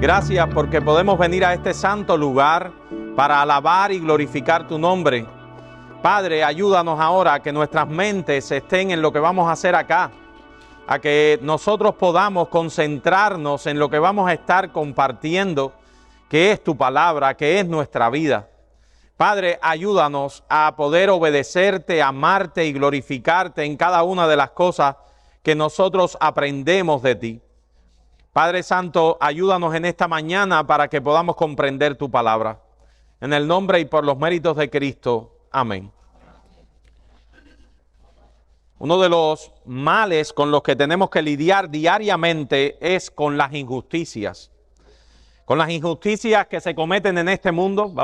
Gracias porque podemos venir a este santo lugar para alabar y glorificar tu nombre. Padre, ayúdanos ahora a que nuestras mentes estén en lo que vamos a hacer acá, a que nosotros podamos concentrarnos en lo que vamos a estar compartiendo, que es tu palabra, que es nuestra vida. Padre, ayúdanos a poder obedecerte, amarte y glorificarte en cada una de las cosas que nosotros aprendemos de ti. Padre Santo, ayúdanos en esta mañana para que podamos comprender tu palabra. En el nombre y por los méritos de Cristo. Amén. Uno de los males con los que tenemos que lidiar diariamente es con las injusticias. Con las injusticias que se cometen en este mundo,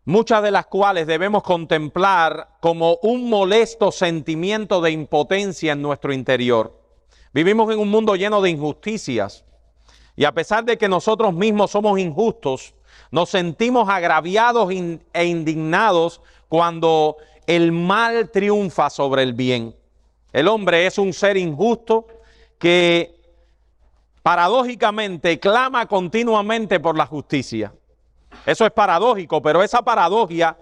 muchas de las cuales debemos contemplar como un molesto sentimiento de impotencia en nuestro interior. Vivimos en un mundo lleno de injusticias y a pesar de que nosotros mismos somos injustos, nos sentimos agraviados e indignados cuando el mal triunfa sobre el bien. El hombre es un ser injusto que paradójicamente clama continuamente por la justicia. Eso es paradójico, pero esa paradoja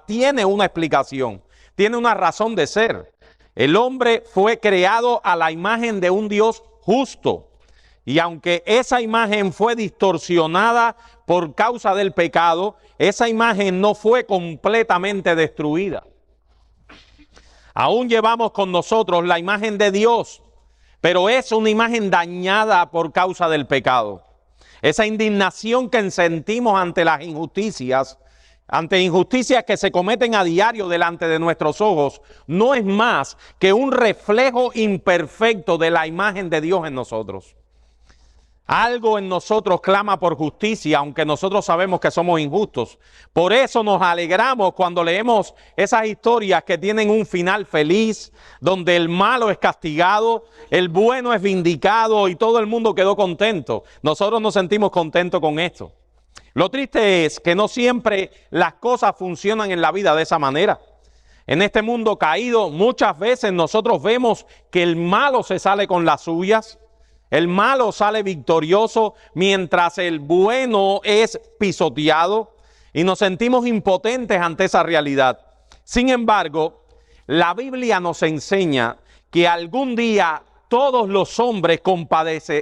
tiene una explicación, tiene una razón de ser. El hombre fue creado a la imagen de un Dios justo. Y aunque esa imagen fue distorsionada por causa del pecado, esa imagen no fue completamente destruida. Aún llevamos con nosotros la imagen de Dios, pero es una imagen dañada por causa del pecado. Esa indignación que sentimos ante las injusticias, ante injusticias que se cometen a diario delante de nuestros ojos, no es más que un reflejo imperfecto de la imagen de Dios en nosotros. Algo en nosotros clama por justicia, aunque nosotros sabemos que somos injustos. Por eso nos alegramos cuando leemos esas historias que tienen un final feliz, donde el malo es castigado, el bueno es vindicado y todo el mundo quedó contento. Nosotros nos sentimos contentos con esto. Lo triste es que no siempre las cosas funcionan en la vida de esa manera. En este mundo caído, muchas veces nosotros vemos que el malo se sale con las suyas, el malo sale victorioso, mientras el bueno es pisoteado y nos sentimos impotentes ante esa realidad. Sin embargo, la Biblia nos enseña que algún día todos los hombres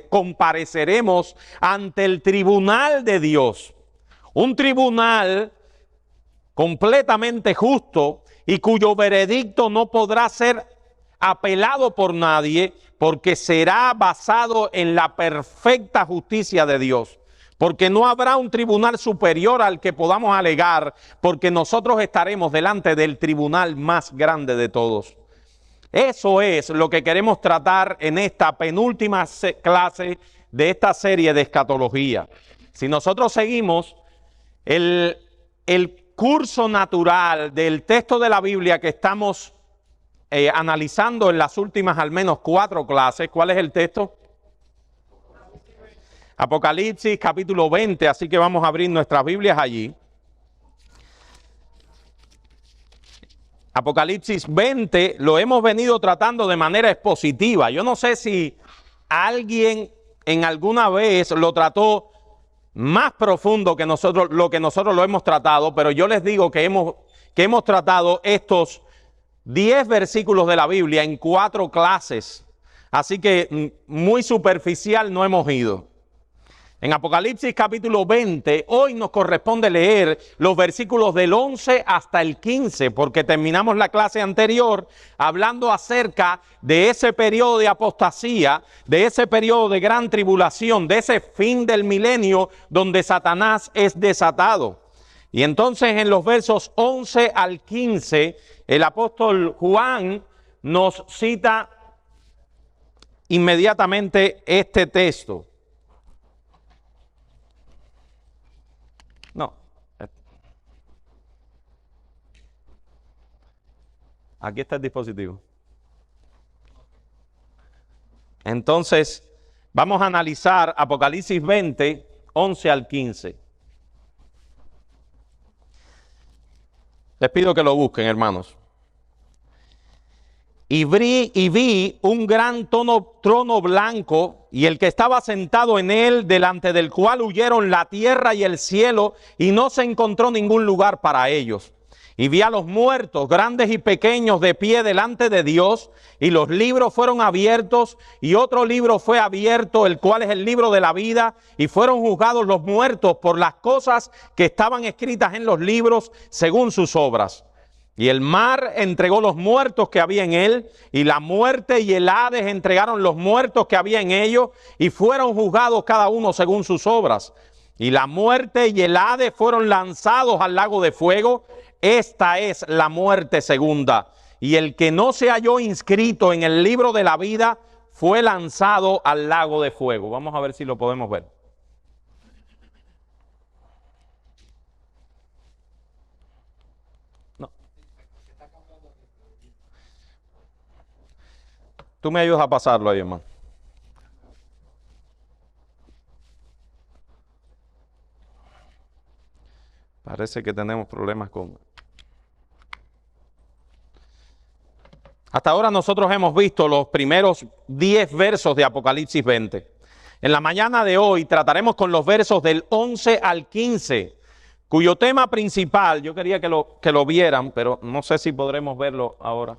compareceremos ante el tribunal de Dios. Un tribunal completamente justo y cuyo veredicto no podrá ser apelado por nadie porque será basado en la perfecta justicia de Dios. Porque no habrá un tribunal superior al que podamos alegar, porque nosotros estaremos delante del tribunal más grande de todos. Eso es lo que queremos tratar en esta penúltima clase de esta serie de escatología. Si nosotros seguimos el curso natural del texto de la Biblia que estamos analizando en las últimas al menos 4 clases, ¿cuál es el texto? Apocalipsis capítulo 20, así que vamos a abrir nuestras Biblias allí. Apocalipsis 20 lo hemos venido tratando de manera expositiva. Yo no sé si alguien en alguna vez lo trató más profundo que nosotros, lo que nosotros lo hemos tratado, pero yo les digo que hemos tratado estos 10 versículos de la Biblia en 4 clases. Así que muy superficial no hemos ido. En Apocalipsis capítulo 20, hoy nos corresponde leer los versículos del 11 hasta el 15, porque terminamos la clase anterior hablando acerca de ese periodo de apostasía, de ese periodo de gran tribulación, de ese fin del milenio donde Satanás es desatado. Y entonces en los versos 11 al 15, el apóstol Juan nos cita inmediatamente este texto. No. Aquí está el dispositivo. Entonces, vamos a analizar Apocalipsis 20, 11 al 15. Les pido que lo busquen, hermanos. y vi un gran trono blanco, y el que estaba sentado en él, delante del cual huyeron la tierra y el cielo, y no se encontró ningún lugar para ellos. Y vi a los muertos, grandes y pequeños, de pie delante de Dios, y los libros fueron abiertos, y otro libro fue abierto, el cual es el libro de la vida, y fueron juzgados los muertos por las cosas que estaban escritas en los libros según sus obras. Y el mar entregó los muertos que había en él, y la muerte y el Hades entregaron los muertos que había en ellos, y fueron juzgados cada uno según sus obras. Y la muerte y el Hades fueron lanzados al lago de fuego. Esta es la muerte segunda. Y el que no se halló inscrito en el libro de la vida fue lanzado al lago de fuego. Vamos a ver si lo podemos ver. No. Tú me ayudas a pasarlo ahí, hermano. Parece que tenemos problemas con... Hasta ahora nosotros hemos visto los primeros 10 versos de Apocalipsis 20. En la mañana de hoy trataremos con los versos del 11 al 15, cuyo tema principal, yo quería que lo vieran, pero no sé si podremos verlo ahora.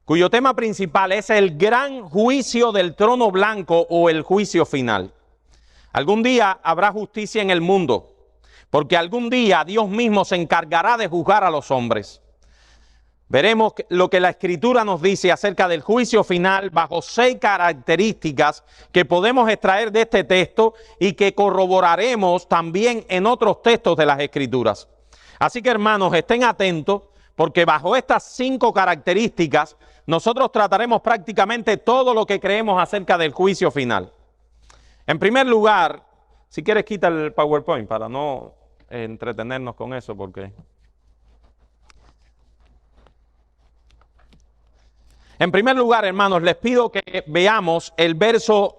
Cuyo tema principal es el gran juicio del trono blanco o el juicio final. Algún día habrá justicia en el mundo, porque algún día Dios mismo se encargará de juzgar a los hombres. Veremos lo que la Escritura nos dice acerca del juicio final bajo 6 características que podemos extraer de este texto y que corroboraremos también en otros textos de las Escrituras. Así que, hermanos, estén atentos, porque bajo estas 5 características nosotros trataremos prácticamente todo lo que creemos acerca del juicio final. En primer lugar, si quieres quita el PowerPoint para no entretenernos con eso, porque... En primer lugar, hermanos, les pido que veamos el verso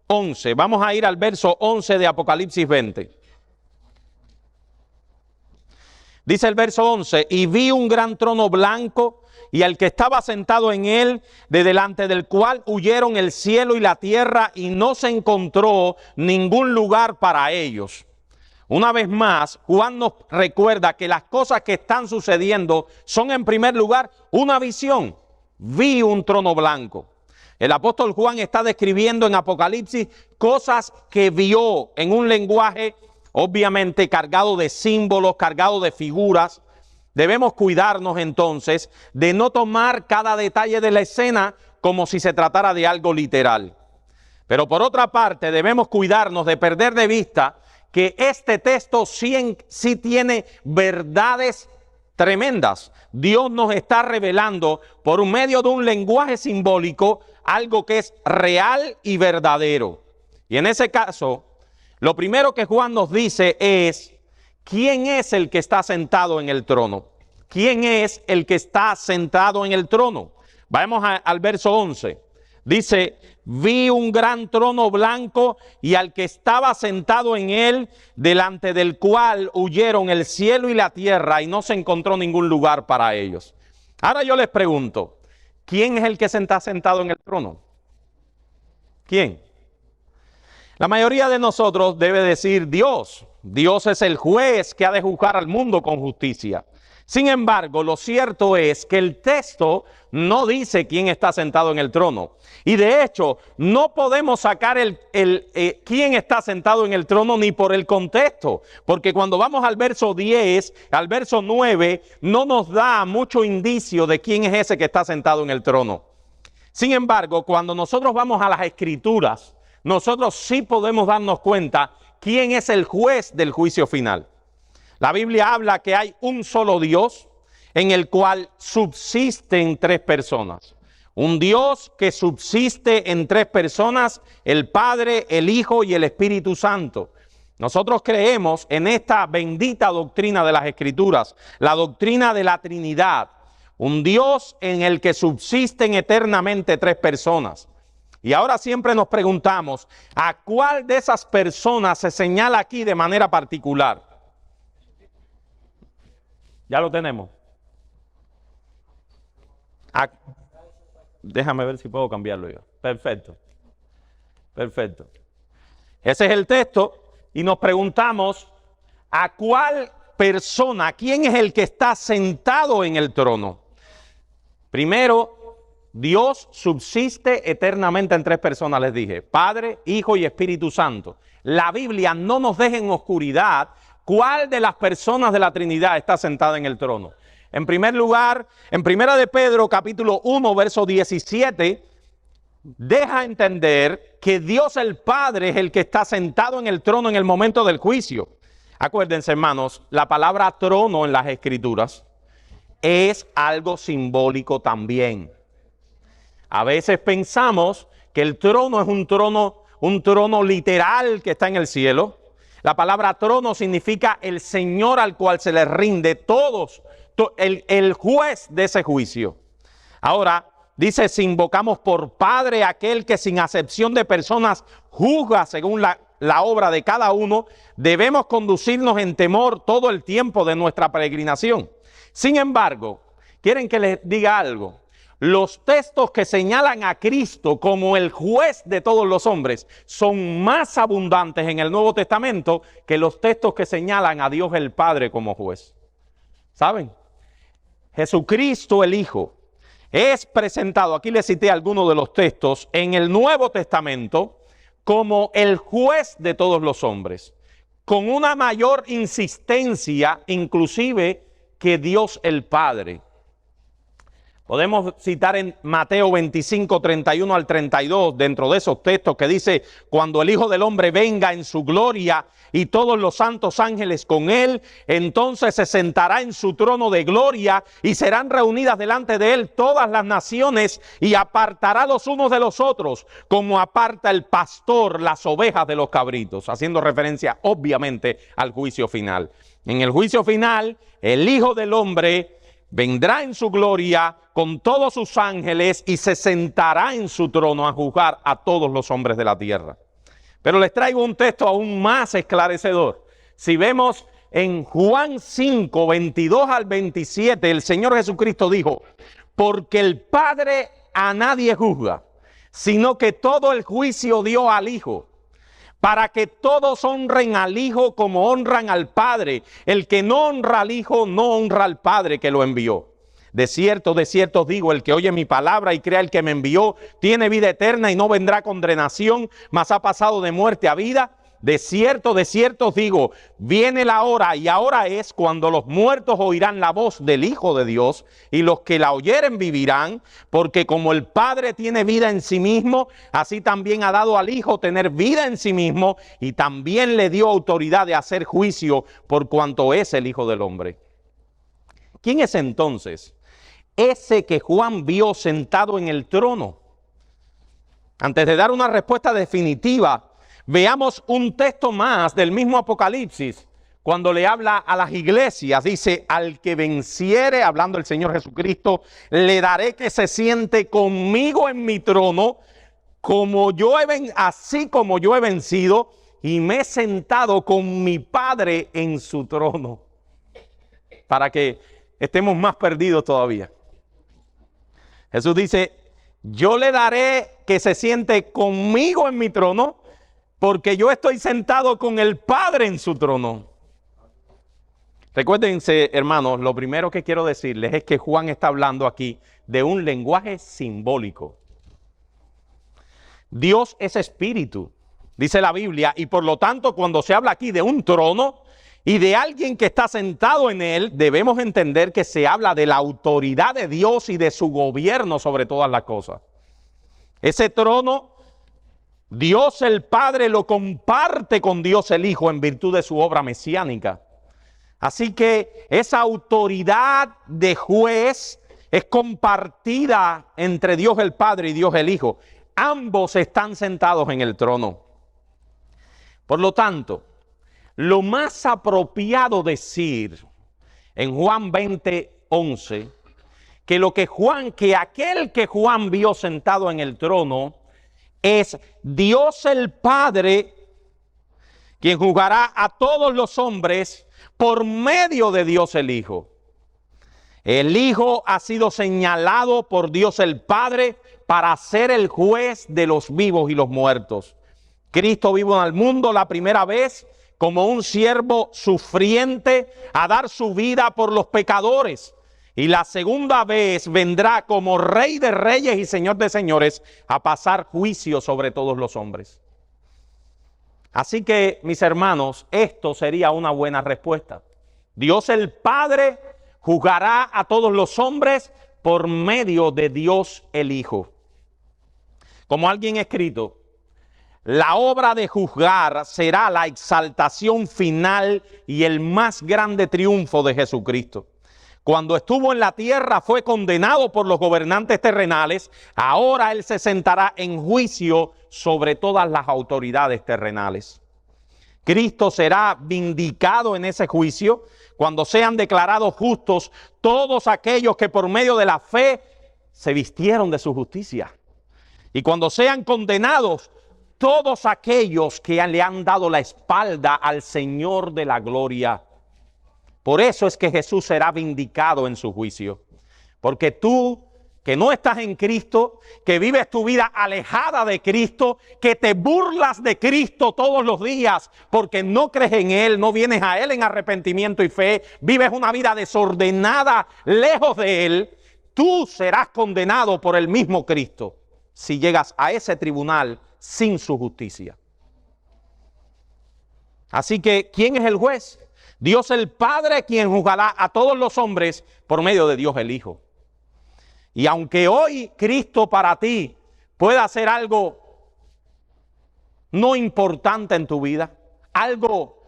11. Vamos a ir al verso 11 de Apocalipsis 20. Dice el verso 11, y vi un gran trono blanco y al que estaba sentado en él, de delante del cual huyeron el cielo y la tierra y no se encontró ningún lugar para ellos. Una vez más, Juan nos recuerda que las cosas que están sucediendo son en primer lugar una visión. Vi un trono blanco. El apóstol Juan está describiendo en Apocalipsis cosas que vio en un lenguaje obviamente cargado de símbolos, cargado de figuras. Debemos cuidarnos entonces de no tomar cada detalle de la escena como si se tratara de algo literal. Pero por otra parte debemos cuidarnos de perder de vista que este texto sí tiene verdades tremendas. Dios nos está revelando por medio de un lenguaje simbólico algo que es real y verdadero. Y en ese caso, lo primero que Juan nos dice es, ¿quién es el que está sentado en el trono? ¿Quién es el que está sentado en el trono? Vamos al verso 11. Dice, vi un gran trono blanco y al que estaba sentado en él, delante del cual huyeron el cielo y la tierra y no se encontró ningún lugar para ellos. Ahora yo les pregunto, ¿quién es el que está sentado en el trono? ¿Quién? La mayoría de nosotros debe decir Dios. Dios es el juez que ha de juzgar al mundo con justicia. Sin embargo, lo cierto es que el texto no dice quién está sentado en el trono. Y de hecho, no podemos sacar quién está sentado en el trono ni por el contexto. Porque cuando vamos al verso 10, al verso 9, no nos da mucho indicio de quién es ese que está sentado en el trono. Sin embargo, cuando nosotros vamos a las Escrituras, nosotros sí podemos darnos cuenta quién es el juez del juicio final. La Biblia habla que hay un solo Dios en el cual subsisten 3 personas. Un Dios que subsiste en 3 personas, el Padre, el Hijo y el Espíritu Santo. Nosotros creemos en esta bendita doctrina de las Escrituras, la doctrina de la Trinidad. Un Dios en el que subsisten eternamente 3 personas. Y ahora siempre nos preguntamos, ¿a cuál de esas personas se señala aquí de manera particular? Ya lo tenemos. Déjame ver si puedo cambiarlo yo. Perfecto. Perfecto. Ese es el texto y nos preguntamos, ¿a cuál persona, quién es el que está sentado en el trono? Primero, Dios subsiste eternamente en tres personas, les dije, Padre, Hijo y Espíritu Santo. La Biblia no nos deja en oscuridad cuál de las personas de la Trinidad está sentada en el trono. En primer lugar, en Primera de Pedro, capítulo 1, verso 17, deja entender que Dios el Padre es el que está sentado en el trono en el momento del juicio. Acuérdense, hermanos, la palabra trono en las Escrituras es algo simbólico también. A veces pensamos que el trono es un trono literal que está en el cielo. La palabra trono significa el Señor al cual se le rinde todos, el juez de ese juicio. Ahora, dice, si invocamos por Padre aquel que sin acepción de personas juzga según la obra de cada uno, debemos conducirnos en temor todo el tiempo de nuestra peregrinación. Sin embargo, ¿quieren que les diga algo? Los textos que señalan a Cristo como el juez de todos los hombres son más abundantes en el Nuevo Testamento que los textos que señalan a Dios el Padre como juez. ¿Saben? Jesucristo el Hijo es presentado, aquí les cité algunos de los textos, en el Nuevo Testamento como el juez de todos los hombres, con una mayor insistencia inclusive que Dios el Padre. Podemos citar en Mateo 25, 31 al 32, dentro de esos textos que dice, cuando el Hijo del Hombre venga en su gloria y todos los santos ángeles con él, entonces se sentará en su trono de gloria y serán reunidas delante de él todas las naciones y apartará los unos de los otros, como aparta el pastor las ovejas de los cabritos, haciendo referencia obviamente al juicio final. En el juicio final, el Hijo del Hombre vendrá en su gloria con todos sus ángeles y se sentará en su trono a juzgar a todos los hombres de la tierra. Pero les traigo un texto aún más esclarecedor. Si vemos en Juan 5, 22 al 27, el Señor Jesucristo dijo, porque el Padre a nadie juzga, sino que todo el juicio dio al Hijo, para que todos honren al Hijo como honran al Padre. El que no honra al Hijo, no honra al Padre que lo envió. De cierto os digo, el que oye mi palabra y crea el que me envió, tiene vida eterna y no vendrá a condenación, mas ha pasado de muerte a vida. De cierto os digo, viene la hora, y ahora es cuando los muertos oirán la voz del Hijo de Dios, y los que la oyeren vivirán, porque como el Padre tiene vida en sí mismo, así también ha dado al Hijo tener vida en sí mismo, y también le dio autoridad de hacer juicio por cuanto es el Hijo del Hombre. ¿Quién es entonces ese que Juan vio sentado en el trono? Antes de dar una respuesta definitiva, veamos un texto más del mismo Apocalipsis, cuando le habla a las iglesias. Dice, al que venciere, hablando el Señor Jesucristo, le daré que se siente conmigo en mi trono, así como yo he vencido y me he sentado con mi Padre en su trono. Para que estemos más perdidos todavía. Jesús dice, yo le daré que se siente conmigo en mi trono, porque yo estoy sentado con el Padre en su trono. Recuérdense, hermanos, lo primero que quiero decirles es que Juan está hablando aquí de un lenguaje simbólico. Dios es espíritu, dice la Biblia, y por lo tanto cuando se habla aquí de un trono y de alguien que está sentado en él, debemos entender que se habla de la autoridad de Dios y de su gobierno sobre todas las cosas. Ese trono, Dios el Padre lo comparte con Dios el Hijo en virtud de su obra mesiánica. Así que esa autoridad de juez es compartida entre Dios el Padre y Dios el Hijo. Ambos están sentados en el trono. Por lo tanto, lo más apropiado decir en Juan 20:11, que aquel que Juan vio sentado en el trono es Dios el Padre quien juzgará a todos los hombres por medio de Dios el Hijo. El Hijo ha sido señalado por Dios el Padre para ser el juez de los vivos y los muertos. Cristo vino al mundo la primera vez como un siervo sufriente a dar su vida por los pecadores. Y la segunda vez vendrá como Rey de Reyes y Señor de Señores a pasar juicio sobre todos los hombres. Así que, mis hermanos, esto sería una buena respuesta. Dios el Padre juzgará a todos los hombres por medio de Dios el Hijo. Como alguien ha escrito, la obra de juzgar será la exaltación final y el más grande triunfo de Jesucristo. Cuando estuvo en la tierra fue condenado por los gobernantes terrenales. Ahora Él se sentará en juicio sobre todas las autoridades terrenales. Cristo será vindicado en ese juicio cuando sean declarados justos todos aquellos que por medio de la fe se vistieron de su justicia. Y cuando sean condenados todos aquellos que le han dado la espalda al Señor de la gloria. Por eso es que Jesús será vindicado en su juicio. Porque tú, que no estás en Cristo, que vives tu vida alejada de Cristo, que te burlas de Cristo todos los días porque no crees en Él, no vienes a Él en arrepentimiento y fe, vives una vida desordenada lejos de Él, tú serás condenado por el mismo Cristo si llegas a ese tribunal sin su justicia. Así que, ¿quién es el juez? Dios el Padre, quien juzgará a todos los hombres por medio de Dios el Hijo. Y aunque hoy Cristo para ti pueda hacer algo no importante en tu vida, algo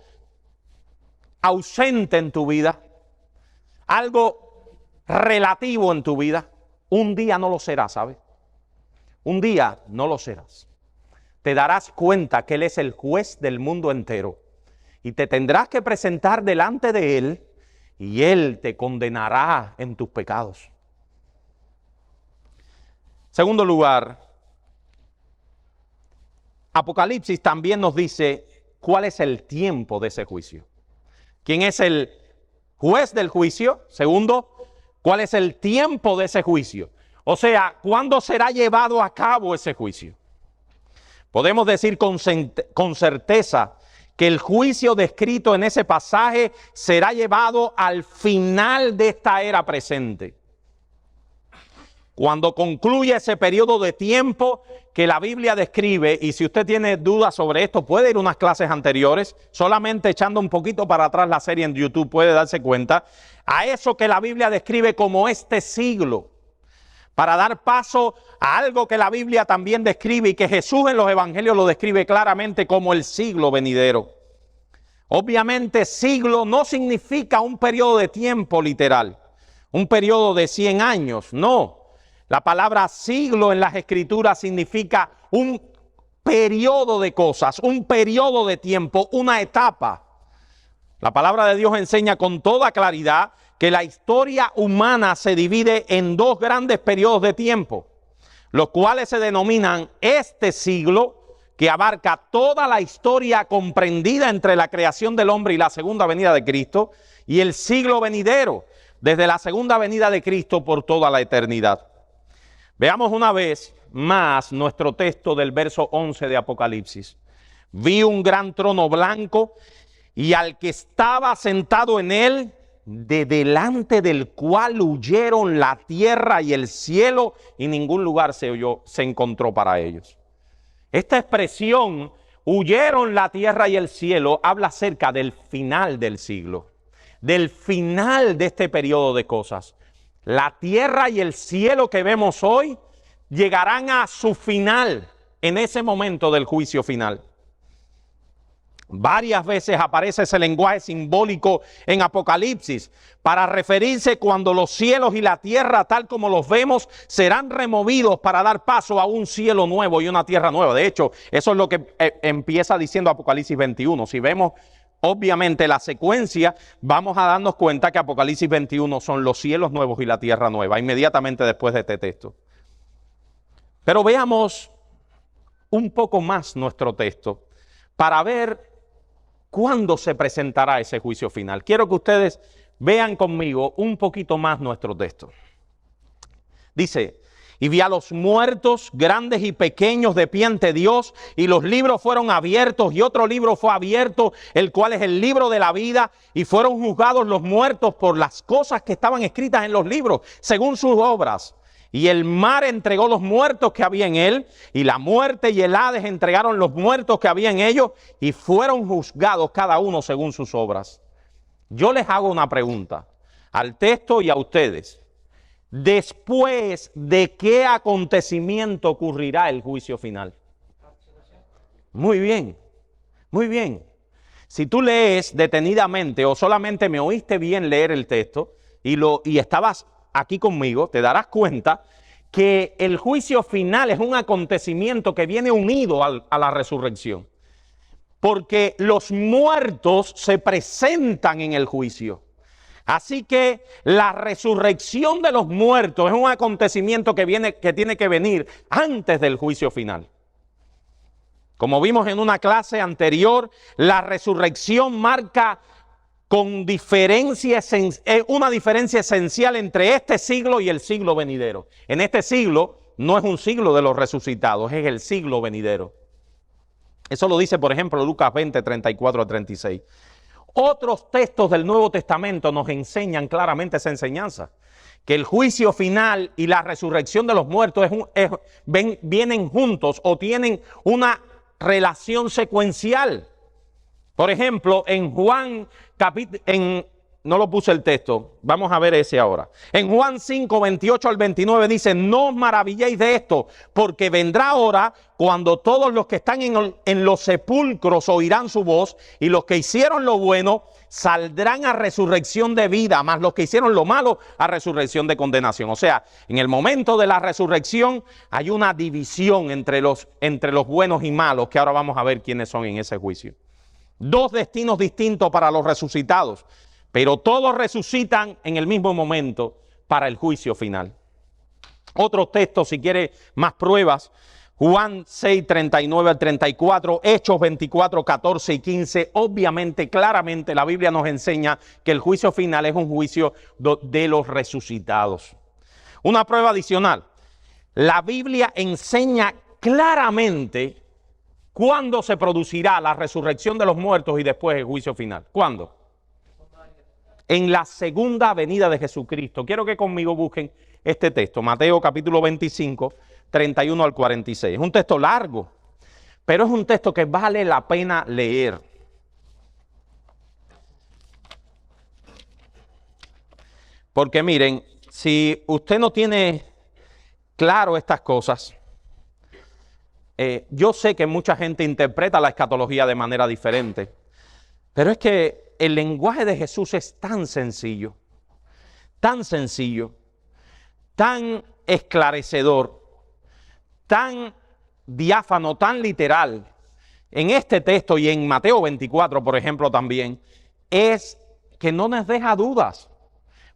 ausente en tu vida, algo relativo en tu vida, un día no lo será, ¿sabes? Un día no lo serás. Te darás cuenta que Él es el juez del mundo entero. Y te tendrás que presentar delante de Él y Él te condenará en tus pecados. Segundo lugar, Apocalipsis también nos dice cuál es el tiempo de ese juicio. ¿Quién es el juez del juicio? Segundo, ¿cuál es el tiempo de ese juicio? O sea, ¿cuándo será llevado a cabo ese juicio? Podemos decir con certeza que el juicio descrito en ese pasaje será llevado al final de esta era presente. Cuando concluye ese periodo de tiempo que la Biblia describe, y si usted tiene dudas sobre esto, puede ir a unas clases anteriores, solamente echando un poquito para atrás la serie en YouTube puede darse cuenta, a eso que la Biblia describe como este siglo, para dar paso a algo que la Biblia también describe y que Jesús en los evangelios lo describe claramente como el siglo venidero. Obviamente siglo no significa un periodo de tiempo literal, un periodo de 100 años, no. La palabra siglo en las Escrituras significa un periodo de cosas, un periodo de tiempo, una etapa. La palabra de Dios enseña con toda claridad que la historia humana se divide en dos grandes periodos de tiempo, los cuales se denominan este siglo, que abarca toda la historia comprendida entre la creación del hombre y la segunda venida de Cristo, y el siglo venidero, desde la segunda venida de Cristo por toda la eternidad. Veamos una vez más nuestro texto del verso 11 de Apocalipsis. Vi un gran trono blanco y al que estaba sentado en él, de delante del cual huyeron la tierra y el cielo, y ningún lugar se encontró para ellos. Esta expresión, huyeron la tierra y el cielo, habla acerca del final del siglo, del final de este periodo de cosas. La tierra y el cielo que vemos hoy llegarán a su final en ese momento del juicio final. Varias veces aparece ese lenguaje simbólico en Apocalipsis para referirse cuando los cielos y la tierra, tal como los vemos, serán removidos para dar paso a un cielo nuevo y una tierra nueva. De hecho, eso es lo que empieza diciendo Apocalipsis 21. Si vemos obviamente la secuencia, vamos a darnos cuenta que Apocalipsis 21 son los cielos nuevos y la tierra nueva, inmediatamente después de este texto. Pero veamos un poco más nuestro texto para ver cuándo se presentará ese juicio final. Quiero que ustedes vean conmigo un poquito más nuestro texto. Dice: y vi a los muertos, grandes y pequeños, de pie ante Dios, y los libros fueron abiertos, y otro libro fue abierto, el cual es el libro de la vida, y fueron juzgados los muertos por las cosas que estaban escritas en los libros, según sus obras. Y el mar entregó los muertos que había en él, y la muerte y el Hades entregaron los muertos que había en ellos, y fueron juzgados cada uno según sus obras. Yo les hago una pregunta al texto y a ustedes. ¿Después de qué acontecimiento ocurrirá el juicio final? Muy bien, muy bien. Si tú lees detenidamente o solamente me oíste bien leer el texto y estabas aquí conmigo, te darás cuenta que el juicio final es un acontecimiento que viene unido a la resurrección. Porque los muertos se presentan en el juicio. Así que la resurrección de los muertos es un acontecimiento que tiene que venir antes del juicio final. Como vimos en una clase anterior, la resurrección marca con una diferencia esencial entre este siglo y el siglo venidero. En este siglo no es un siglo de los resucitados, es el siglo venidero. Eso lo dice, por ejemplo, Lucas 20, 34 a 36. Otros textos del Nuevo Testamento nos enseñan claramente esa enseñanza, que el juicio final y la resurrección de los muertos vienen juntos o tienen una relación secuencial. Por ejemplo, en Juan, no lo puse el texto, vamos a ver ese ahora. En Juan 5, 28 al 29 dice: no os maravilléis de esto, porque vendrá hora cuando todos los que están en los sepulcros oirán su voz, y los que hicieron lo bueno saldrán a resurrección de vida, mas los que hicieron lo malo a resurrección de condenación. O sea, en el momento de la resurrección hay una división entre los buenos y malos, que ahora vamos a ver quiénes son en ese juicio. Dos destinos distintos para los resucitados, pero todos resucitan en el mismo momento para el juicio final. Otros textos, si quiere más pruebas: Juan 6, 39 al 34, Hechos 24, 14 y 15. Obviamente, claramente, la Biblia nos enseña que el juicio final es un juicio de los resucitados. Una prueba adicional: la Biblia enseña claramente cuándo se producirá la resurrección de los muertos y después el juicio final. ¿Cuándo? En la segunda venida de Jesucristo. Quiero que conmigo busquen este texto, Mateo capítulo 25, 31 al 46. Es un texto largo, pero es un texto que vale la pena leer. Porque miren, si usted no tiene claro estas cosas, yo sé que mucha gente interpreta la escatología de manera diferente, pero es que el lenguaje de Jesús es tan sencillo, tan esclarecedor, tan diáfano, tan literal. En este texto y en Mateo 24, por ejemplo, también, es que no nos deja dudas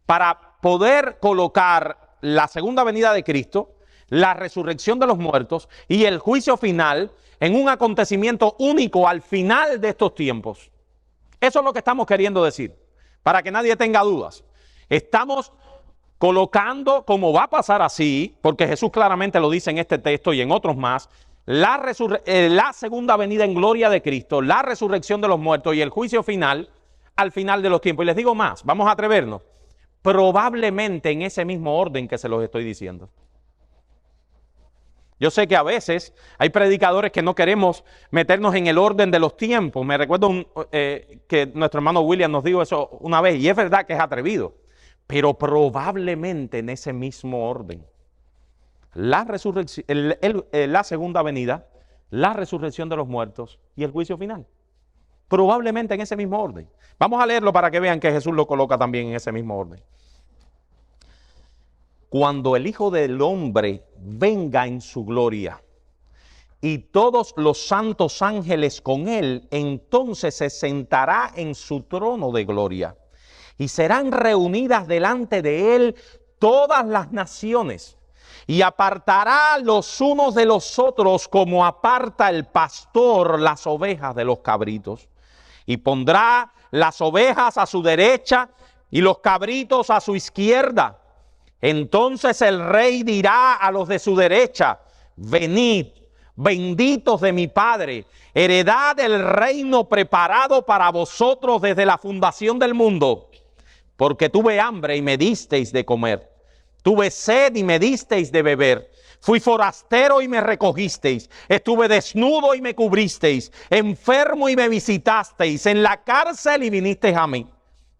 para poder colocar la segunda venida de Cristo, la resurrección de los muertos y el juicio final en un acontecimiento único al final de estos tiempos. Eso es lo que estamos queriendo decir, para que nadie tenga dudas. Estamos colocando, como va a pasar así, porque Jesús claramente lo dice en este texto y en otros más, la segunda venida en gloria de Cristo, la resurrección de los muertos y el juicio final al final de los tiempos. Y les digo más, vamos a atrevernos, probablemente en ese mismo orden que se los estoy diciendo. Yo sé que a veces hay predicadores que no queremos meternos en el orden de los tiempos. Me recuerdo que nuestro hermano William nos dijo eso una vez, y es verdad que es atrevido, pero probablemente en ese mismo orden. La resurrección, la segunda venida, la resurrección de los muertos y el juicio final. Probablemente en ese mismo orden. Vamos a leerlo para que vean que Jesús lo coloca también en ese mismo orden. Cuando el Hijo del Hombre venga en su gloria y todos los santos ángeles con él, entonces se sentará en su trono de gloria y serán reunidas delante de él todas las naciones, y apartará los unos de los otros como aparta el pastor las ovejas de los cabritos. Y pondrá las ovejas a su derecha y los cabritos a su izquierda. Entonces el rey dirá a los de su derecha: venid, benditos de mi Padre, heredad el reino preparado para vosotros desde la fundación del mundo. Porque tuve hambre y me disteis de comer, tuve sed y me disteis de beber, fui forastero y me recogisteis, estuve desnudo y me cubristeis, enfermo y me visitasteis, en la cárcel y vinisteis a mí.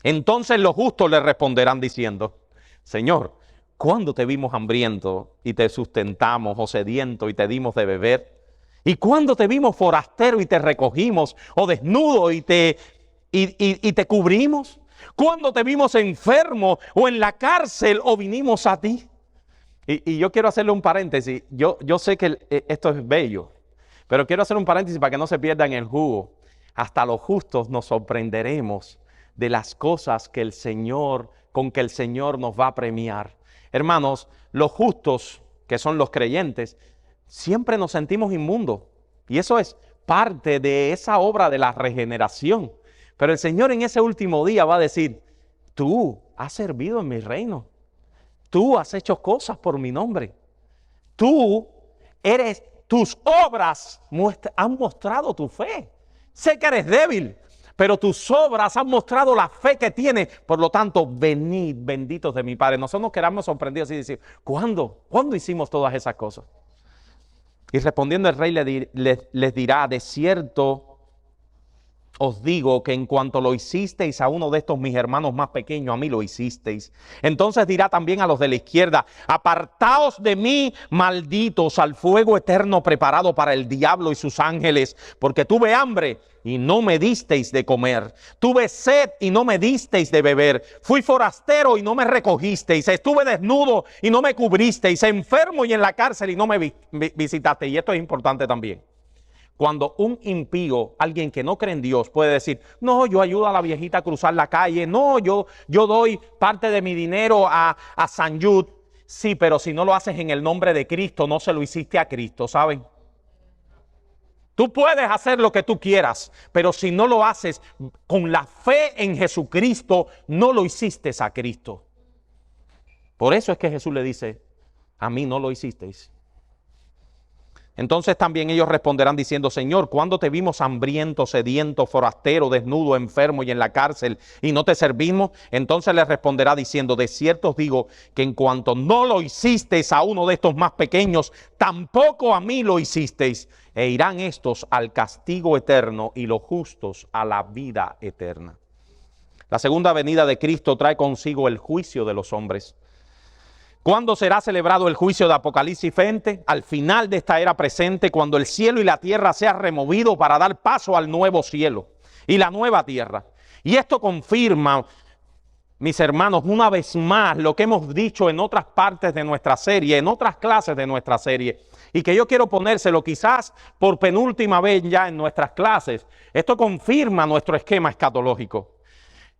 Entonces los justos le responderán diciendo: Señor, ¿cuándo te vimos hambriento y te sustentamos, o sediento y te dimos de beber? ¿Y cuándo te vimos forastero y te recogimos, o desnudo y te cubrimos? ¿Cuándo te vimos enfermo o en la cárcel o vinimos a ti? Y yo quiero hacerle un paréntesis. Yo sé que esto es bello, pero quiero hacer un paréntesis para que no se pierdan el jugo. Hasta los justos nos sorprenderemos de las cosas que con que el Señor nos va a premiar. Hermanos, los justos, que son los creyentes, siempre nos sentimos inmundos. Y eso es parte de esa obra de la regeneración. Pero el Señor en ese último día va a decir: tú has servido en mi reino. Tú has hecho cosas por mi nombre. Tus obras han mostrado tu fe. Sé que eres débil, pero tus obras han mostrado la fe que tienes. Por lo tanto, venid, benditos de mi Padre. Nosotros nos quedamos sorprendidos y decir: ¿cuándo hicimos todas esas cosas? Y respondiendo el rey les dirá: de cierto os digo que en cuanto lo hicisteis a uno de estos mis hermanos más pequeños, a mí lo hicisteis. Entonces dirá también a los de la izquierda: apartaos de mí, malditos, al fuego eterno preparado para el diablo y sus ángeles, porque tuve hambre y no me disteis de comer, tuve sed y no me disteis de beber, fui forastero y no me recogisteis, estuve desnudo y no me cubristeis, enfermo y en la cárcel y no me visitasteis. Y esto es importante también. Cuando un impío, alguien que no cree en Dios, puede decir: no, yo ayudo a la viejita a cruzar la calle, no, yo doy parte de mi dinero a San Jude. Sí, pero si no lo haces en el nombre de Cristo, no se lo hiciste a Cristo, ¿saben? Tú puedes hacer lo que tú quieras, pero si no lo haces con la fe en Jesucristo, no lo hiciste a Cristo. Por eso es que Jesús le dice: a mí no lo hicisteis. Entonces también ellos responderán diciendo: Señor, ¿cuándo te vimos hambriento, sediento, forastero, desnudo, enfermo y en la cárcel y no te servimos? Entonces les responderá diciendo: de cierto os digo que en cuanto no lo hicisteis a uno de estos más pequeños, tampoco a mí lo hicisteis. E irán estos al castigo eterno y los justos a la vida eterna. La segunda venida de Cristo trae consigo el juicio de los hombres. ¿Cuándo será celebrado el juicio de Apocalipsis 20? Al final de esta era presente, cuando el cielo y la tierra sean removidos para dar paso al nuevo cielo y la nueva tierra. Y esto confirma, mis hermanos, una vez más lo que hemos dicho en otras partes de nuestra serie, en otras clases de nuestra serie, y que yo quiero ponérselo quizás por penúltima vez ya en nuestras clases. Esto confirma nuestro esquema escatológico.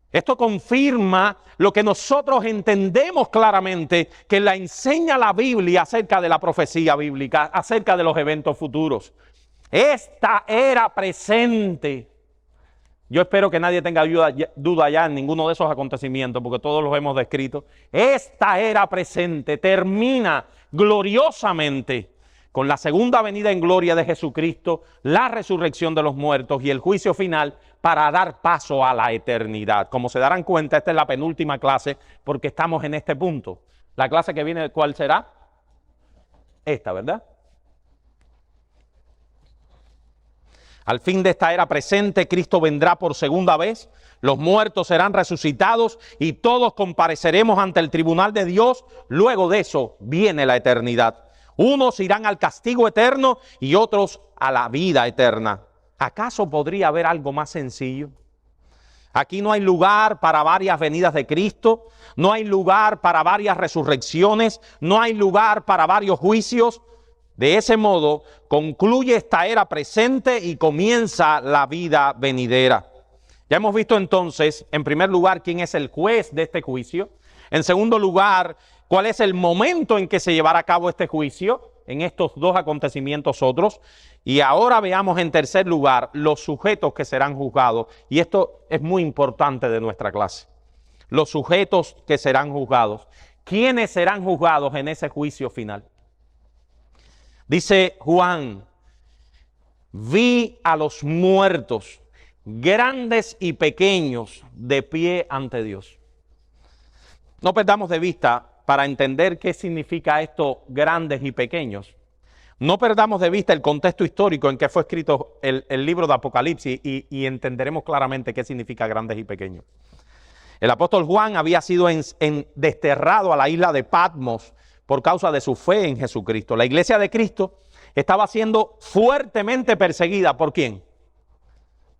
Esto confirma lo que nosotros entendemos claramente, que la enseña la Biblia acerca de la profecía bíblica, acerca de los eventos futuros. Esta era presente. Yo espero que nadie tenga duda ya en ninguno de esos acontecimientos, porque todos los hemos descrito. Esta era presente termina gloriosamente con la segunda venida en gloria de Jesucristo, la resurrección de los muertos y el juicio final para dar paso a la eternidad. Como se darán cuenta, esta es la penúltima clase porque estamos en este punto. La clase que viene, ¿cuál será? Esta, ¿verdad? Al fin de esta era presente, Cristo vendrá por segunda vez, los muertos serán resucitados y todos compareceremos ante el tribunal de Dios. Luego de eso viene la eternidad. Unos irán al castigo eterno y otros a la vida eterna. ¿Acaso podría haber algo más sencillo? Aquí no hay lugar para varias venidas de Cristo, no hay lugar para varias resurrecciones, no hay lugar para varios juicios. De ese modo concluye esta era presente y comienza la vida venidera. Ya hemos visto entonces, en primer lugar, quién es el juez de este juicio. En segundo lugar, cuál es el momento en que se llevará a cabo este juicio, en estos dos acontecimientos otros. Y ahora veamos en tercer lugar los sujetos que serán juzgados. Y esto es muy importante de nuestra clase. Los sujetos que serán juzgados. ¿Quiénes serán juzgados en ese juicio final? Dice Juan, vi a los muertos, grandes y pequeños, de pie ante Dios. No perdamos de vista, para entender qué significa esto, grandes y pequeños, no perdamos de vista el contexto histórico en que fue escrito el libro de Apocalipsis y entenderemos claramente qué significa grandes y pequeños. El apóstol Juan había sido desterrado a la isla de Patmos por causa de su fe en Jesucristo. La iglesia de Cristo estaba siendo fuertemente perseguida. ¿Por quién?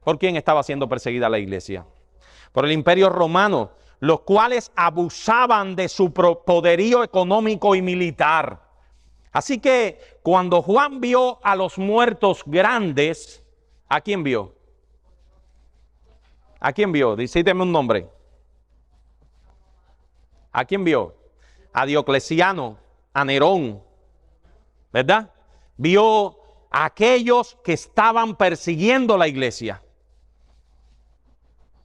¿Por quién estaba siendo perseguida la iglesia? Por el imperio romano, los cuales abusaban de su poderío económico y militar. Así que cuando Juan vio a los muertos grandes, ¿a quién vio? ¿A quién vio? Dígame un nombre. ¿A quién vio? A Diocleciano, a Nerón, ¿verdad? Vio a aquellos que estaban persiguiendo la iglesia.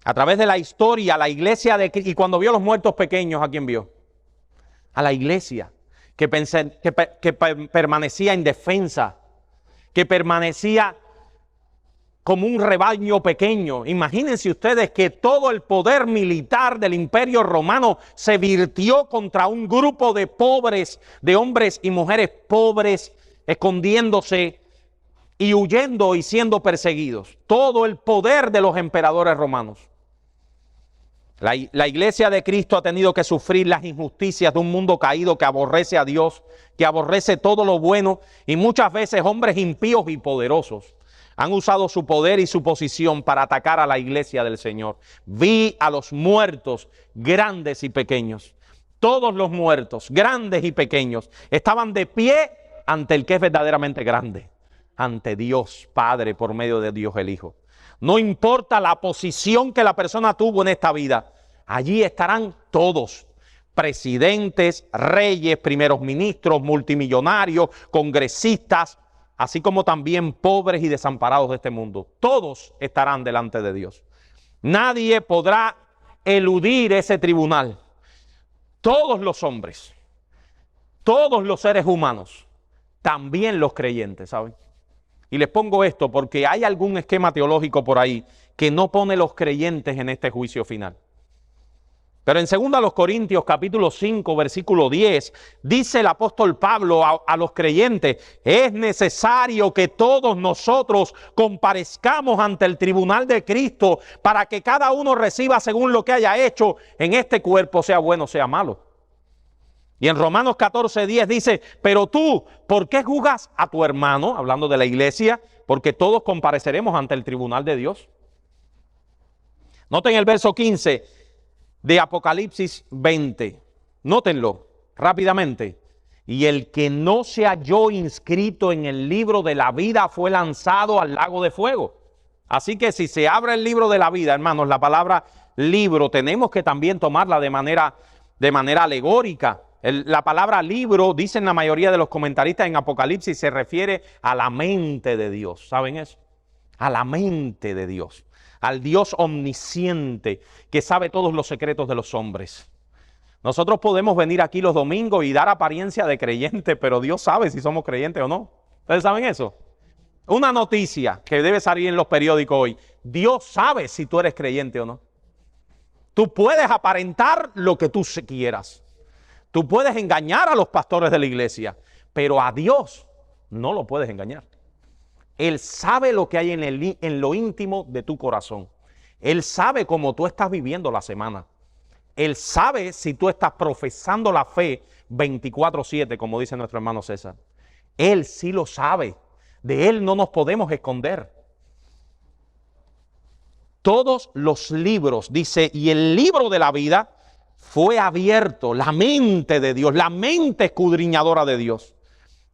A través de la historia, la iglesia de Cristo, y cuando vio a los muertos pequeños, ¿a quién vio? A la iglesia, que permanecía indefensa, que permanecía como un rebaño pequeño. Imagínense ustedes que todo el poder militar del imperio romano se virtió contra un grupo de pobres, de hombres y mujeres pobres, escondiéndose y huyendo y siendo perseguidos. Todo el poder de los emperadores romanos. La iglesia de Cristo ha tenido que sufrir las injusticias de un mundo caído que aborrece a Dios, que aborrece todo lo bueno, y muchas veces hombres impíos y poderosos han usado su poder y su posición para atacar a la iglesia del Señor. Vi a los muertos, grandes y pequeños. Todos los muertos, grandes y pequeños, estaban de pie ante el que es verdaderamente grande, ante Dios Padre por medio de Dios el Hijo. No importa la posición que la persona tuvo en esta vida, allí estarán todos. Presidentes, reyes, primeros ministros, multimillonarios, congresistas, así como también pobres y desamparados de este mundo. Todos estarán delante de Dios. Nadie podrá eludir ese tribunal. Todos los hombres, todos los seres humanos, también los creyentes, ¿saben? Y les pongo esto porque hay algún esquema teológico por ahí que no pone los creyentes en este juicio final. Pero en 2 Corintios capítulo 5 versículo 10 dice el apóstol Pablo a los creyentes: es necesario que todos nosotros comparezcamos ante el tribunal de Cristo para que cada uno reciba según lo que haya hecho en este cuerpo, sea bueno o sea malo. Y en Romanos 14:10 dice: pero tú, ¿por qué juzgas a tu hermano? Hablando de la iglesia, porque todos compareceremos ante el tribunal de Dios. Noten el verso 15 de Apocalipsis 20. Nótenlo rápidamente. Y el que no se halló inscrito en el libro de la vida fue lanzado al lago de fuego. Así que si se abre el libro de la vida, hermanos, la palabra libro tenemos que también tomarla de manera alegórica. La palabra libro, dicen la mayoría de los comentaristas en Apocalipsis, se refiere a la mente de Dios. ¿Saben eso? A la mente de Dios. Al Dios omnisciente que sabe todos los secretos de los hombres. Nosotros podemos venir aquí los domingos y dar apariencia de creyente, pero Dios sabe si somos creyentes o no. ¿Ustedes saben eso? Una noticia que debe salir en los periódicos hoy. Dios sabe si tú eres creyente o no. Tú puedes aparentar lo que tú quieras. Tú puedes engañar a los pastores de la iglesia, pero a Dios no lo puedes engañar. Él sabe lo que hay en lo íntimo de tu corazón. Él sabe cómo tú estás viviendo la semana. Él sabe si tú estás profesando la fe 24/7, como dice nuestro hermano César. Él sí lo sabe. De Él no nos podemos esconder. Todos los libros, dice, y el libro de la vida fue abierto, la mente de Dios, la mente escudriñadora de Dios.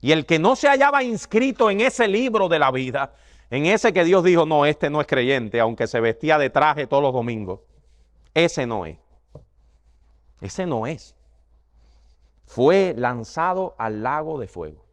Y el que no se hallaba inscrito en ese libro de la vida, en ese que Dios dijo: no, este no es creyente, aunque se vestía de traje todos los domingos, ese no es. Ese no es. fue lanzado al lago de fuego.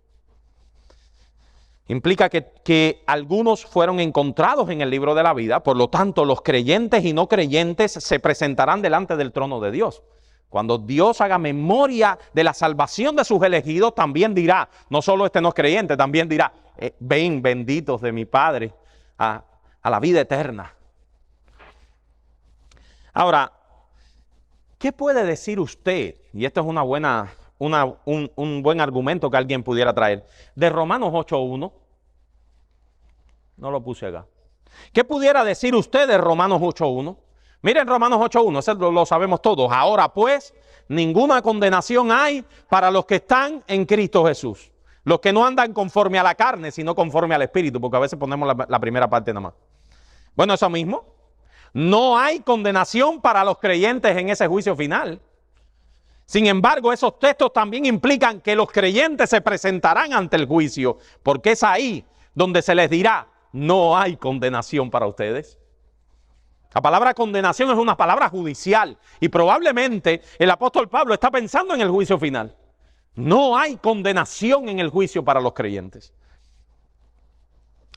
Implica que algunos fueron encontrados en el libro de la vida, por lo tanto los creyentes y no creyentes se presentarán delante del trono de Dios. Cuando Dios haga memoria de la salvación de sus elegidos, también dirá, no solo este no es creyente, también dirá, ven benditos de mi Padre a la vida eterna. Ahora, ¿qué puede decir usted? Y esto es un buen argumento que alguien pudiera traer. De Romanos 8.1. No lo puse acá. ¿Qué pudiera decir usted de Romanos 8.1? Miren Romanos 8.1, eso lo sabemos todos. Ahora pues, ninguna condenación hay para los que están en Cristo Jesús. Los que no andan conforme a la carne, sino conforme al Espíritu, porque a veces ponemos la primera parte nada más. Bueno, eso mismo. No hay condenación para los creyentes en ese juicio final. Sin embargo, esos textos también implican que los creyentes se presentarán ante el juicio, porque es ahí donde se les dirá, no hay condenación para ustedes. La palabra condenación es una palabra judicial y probablemente el apóstol Pablo está pensando en el juicio final. No hay condenación en el juicio para los creyentes.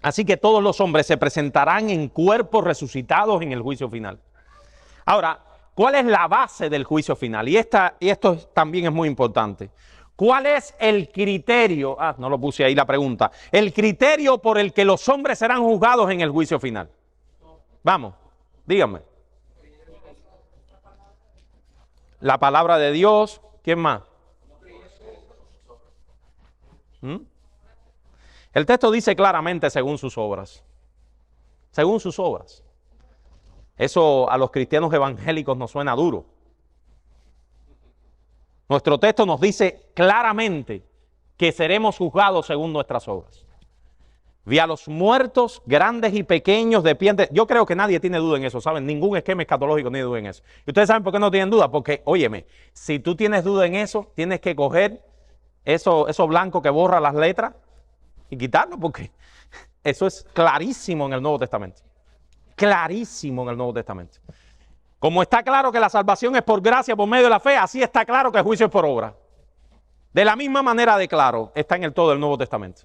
Así que todos los hombres se presentarán en cuerpos resucitados en el juicio final. Ahora, ¿cuál es la base del juicio final? Y esto también es muy importante. ¿Cuál es el criterio? No lo puse ahí la pregunta. El criterio por el que los hombres serán juzgados en el juicio final. Vamos, díganme. La palabra de Dios. ¿Quién más? El texto dice claramente según sus obras. Según sus obras. Eso a los cristianos evangélicos nos suena duro. Nuestro texto nos dice claramente que seremos juzgados según nuestras obras. Vi a los muertos, grandes y pequeños, de pie. Yo creo que nadie tiene duda en eso, ¿saben? Ningún esquema escatológico tiene duda en eso. ¿Y ustedes saben por qué no tienen duda? Porque, óyeme, si tú tienes duda en eso, tienes que coger eso blanco que borra las letras y quitarlo, porque eso es clarísimo en el Nuevo Testamento. Clarísimo en el Nuevo Testamento. Como está claro que la salvación es por gracia, por medio de la fe, así está claro que el juicio es por obra. De la misma manera de claro está en el todo el Nuevo Testamento.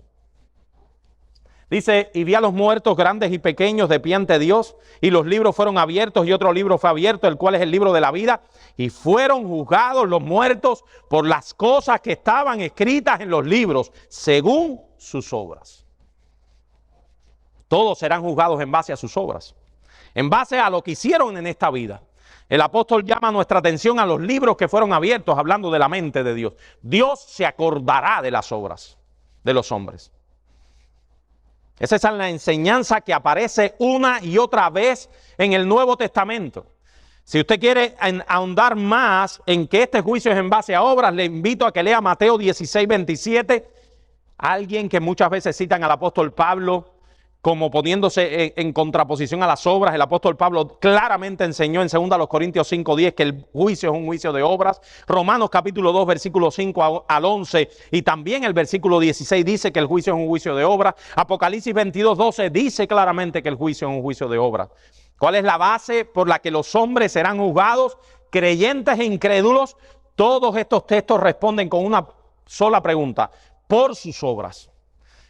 Dice, y vi a los muertos grandes y pequeños de pie ante Dios, y los libros fueron abiertos, y otro libro fue abierto, el cual es el libro de la vida, y fueron juzgados los muertos por las cosas que estaban escritas en los libros, según sus obras. Todos serán juzgados en base a sus obras, en base a lo que hicieron en esta vida. El apóstol llama nuestra atención a los libros que fueron abiertos, hablando de la mente de Dios. Dios se acordará de las obras de los hombres. Esa es la enseñanza que aparece una y otra vez en el Nuevo Testamento. Si usted quiere ahondar más en que este juicio es en base a obras, le invito a que lea Mateo 16:27. Alguien que muchas veces citan al apóstol Pablo como poniéndose en contraposición a las obras. El apóstol Pablo claramente enseñó en 2 Corintios 5:10 que el juicio es un juicio de obras. Romanos capítulo 2, versículo 5 al 11 y también el versículo 16 dice que el juicio es un juicio de obras. Apocalipsis 22:12 dice claramente que el juicio es un juicio de obras. ¿Cuál es la base por la que los hombres serán juzgados? Creyentes e incrédulos. Todos estos textos responden con una sola pregunta: por sus obras.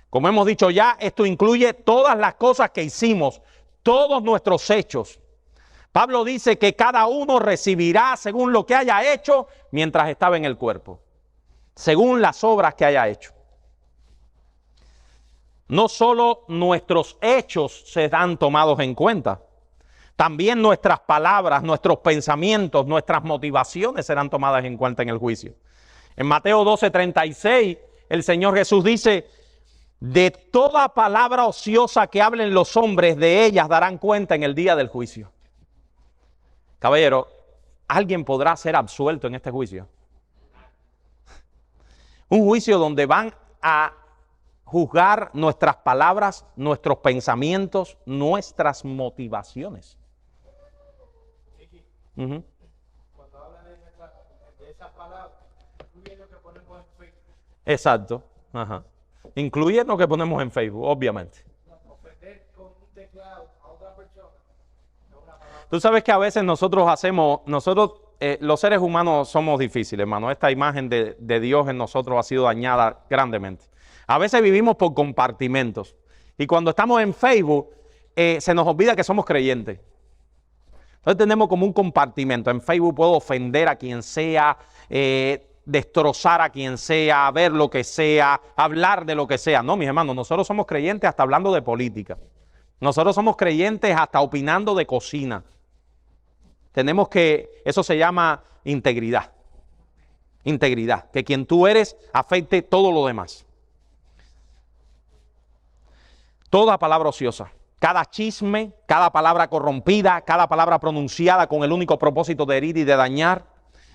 Como hemos dicho ya, esto incluye todas las cosas que hicimos, todos nuestros hechos. Pablo dice que cada uno recibirá según lo que haya hecho mientras estaba en el cuerpo, según las obras que haya hecho. No solo nuestros hechos serán tomados en cuenta, también nuestras palabras, nuestros pensamientos, nuestras motivaciones serán tomadas en cuenta en el juicio. En Mateo 12:36, el Señor Jesús dice: de toda palabra ociosa que hablen los hombres, de ellas darán cuenta en el día del juicio. Caballero, ¿alguien podrá ser absuelto en este juicio? Un juicio donde van a juzgar nuestras palabras, nuestros pensamientos, nuestras motivaciones. Cuando hablan de esas palabras, incluye lo que ponemos en Facebook. Exacto. Ajá. Incluye lo que ponemos en Facebook, obviamente. Ofender con un teclado a otra persona. Tú sabes que a veces nosotros los seres humanos somos difíciles, hermano. Esta imagen de Dios en nosotros ha sido dañada grandemente. A veces vivimos por compartimentos. Y cuando estamos en Facebook, se nos olvida que somos creyentes. Entonces tenemos como un compartimento. En Facebook puedo ofender a quien sea, destrozar a quien sea, ver lo que sea, hablar de lo que sea. No, mis hermanos, nosotros somos creyentes hasta hablando de política. Nosotros somos creyentes hasta opinando de cocina. Tenemos que, eso se llama integridad. Integridad, que quien tú eres afecte todo lo demás. Toda palabra ociosa, cada chisme, cada palabra corrompida, cada palabra pronunciada con el único propósito de herir y de dañar.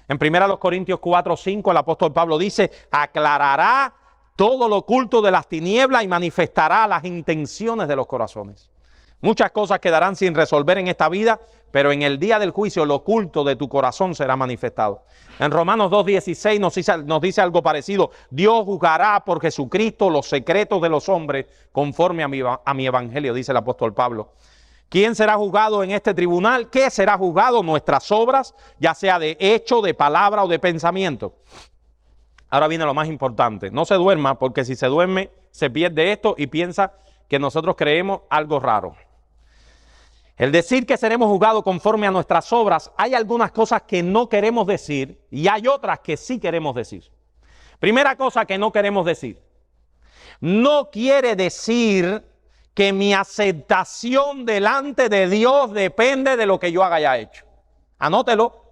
En 1 Corintios 4:5 el apóstol Pablo dice, aclarará todo lo oculto de las tinieblas y manifestará las intenciones de los corazones. Muchas cosas quedarán sin resolver en esta vida, pero en el día del juicio lo oculto de tu corazón será manifestado. En Romanos 2:16 nos dice algo parecido. Dios juzgará por Jesucristo los secretos de los hombres conforme a mi evangelio, dice el apóstol Pablo. ¿Quién será juzgado en este tribunal? ¿Qué será juzgado? Nuestras obras, ya sea de hecho, de palabra o de pensamiento. Ahora viene lo más importante. No se duerma, porque si se duerme se pierde esto y piensa que nosotros creemos algo raro. El decir que seremos juzgados conforme a nuestras obras, hay algunas cosas que no queremos decir y hay otras que sí queremos decir. Primera cosa que no queremos decir. No quiere decir que mi aceptación delante de Dios depende de lo que yo haya hecho. Anótelo.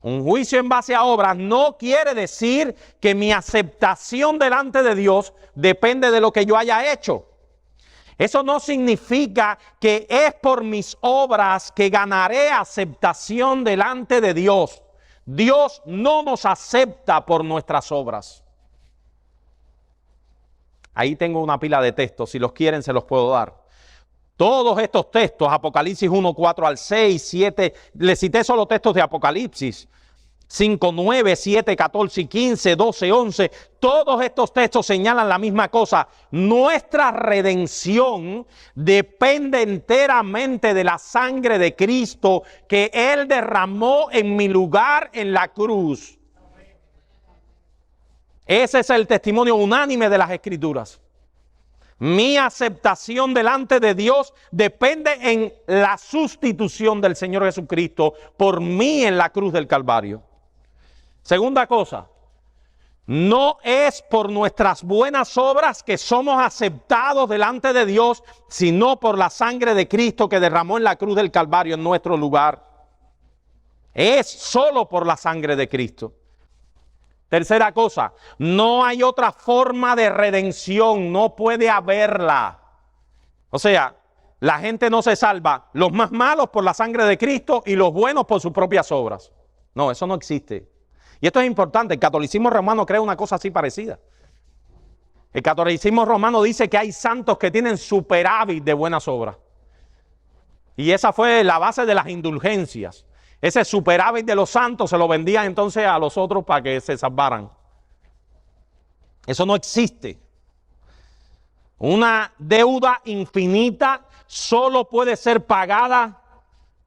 Un juicio en base a obras no quiere decir que mi aceptación delante de Dios depende de lo que yo haya hecho. Eso no significa que es por mis obras que ganaré aceptación delante de Dios. Dios no nos acepta por nuestras obras. Ahí tengo una pila de textos, si los quieren se los puedo dar. Todos estos textos, Apocalipsis 1, 4 al 6, 7, les cité solo textos de Apocalipsis. 5, 9, 7, 14 y 15, 12, 11, todos estos textos señalan la misma cosa. Nuestra redención depende enteramente de la sangre de Cristo que Él derramó en mi lugar en la cruz. Ese es el testimonio unánime de las Escrituras. Mi aceptación delante de Dios depende en la sustitución del Señor Jesucristo por mí en la cruz del Calvario. Segunda cosa, no es por nuestras buenas obras que somos aceptados delante de Dios, sino por la sangre de Cristo que derramó en la cruz del Calvario en nuestro lugar. Es solo por la sangre de Cristo. Tercera cosa, no hay otra forma de redención, no puede haberla. O sea, la gente no se salva, los más malos por la sangre de Cristo y los buenos por sus propias obras. No, eso no existe. Y esto es importante, el catolicismo romano crea una cosa así parecida. El catolicismo romano dice que hay santos que tienen superávit de buenas obras. Y esa fue la base de las indulgencias. Ese superávit de los santos se lo vendían entonces a los otros para que se salvaran. Eso no existe. Una deuda infinita solo puede ser pagada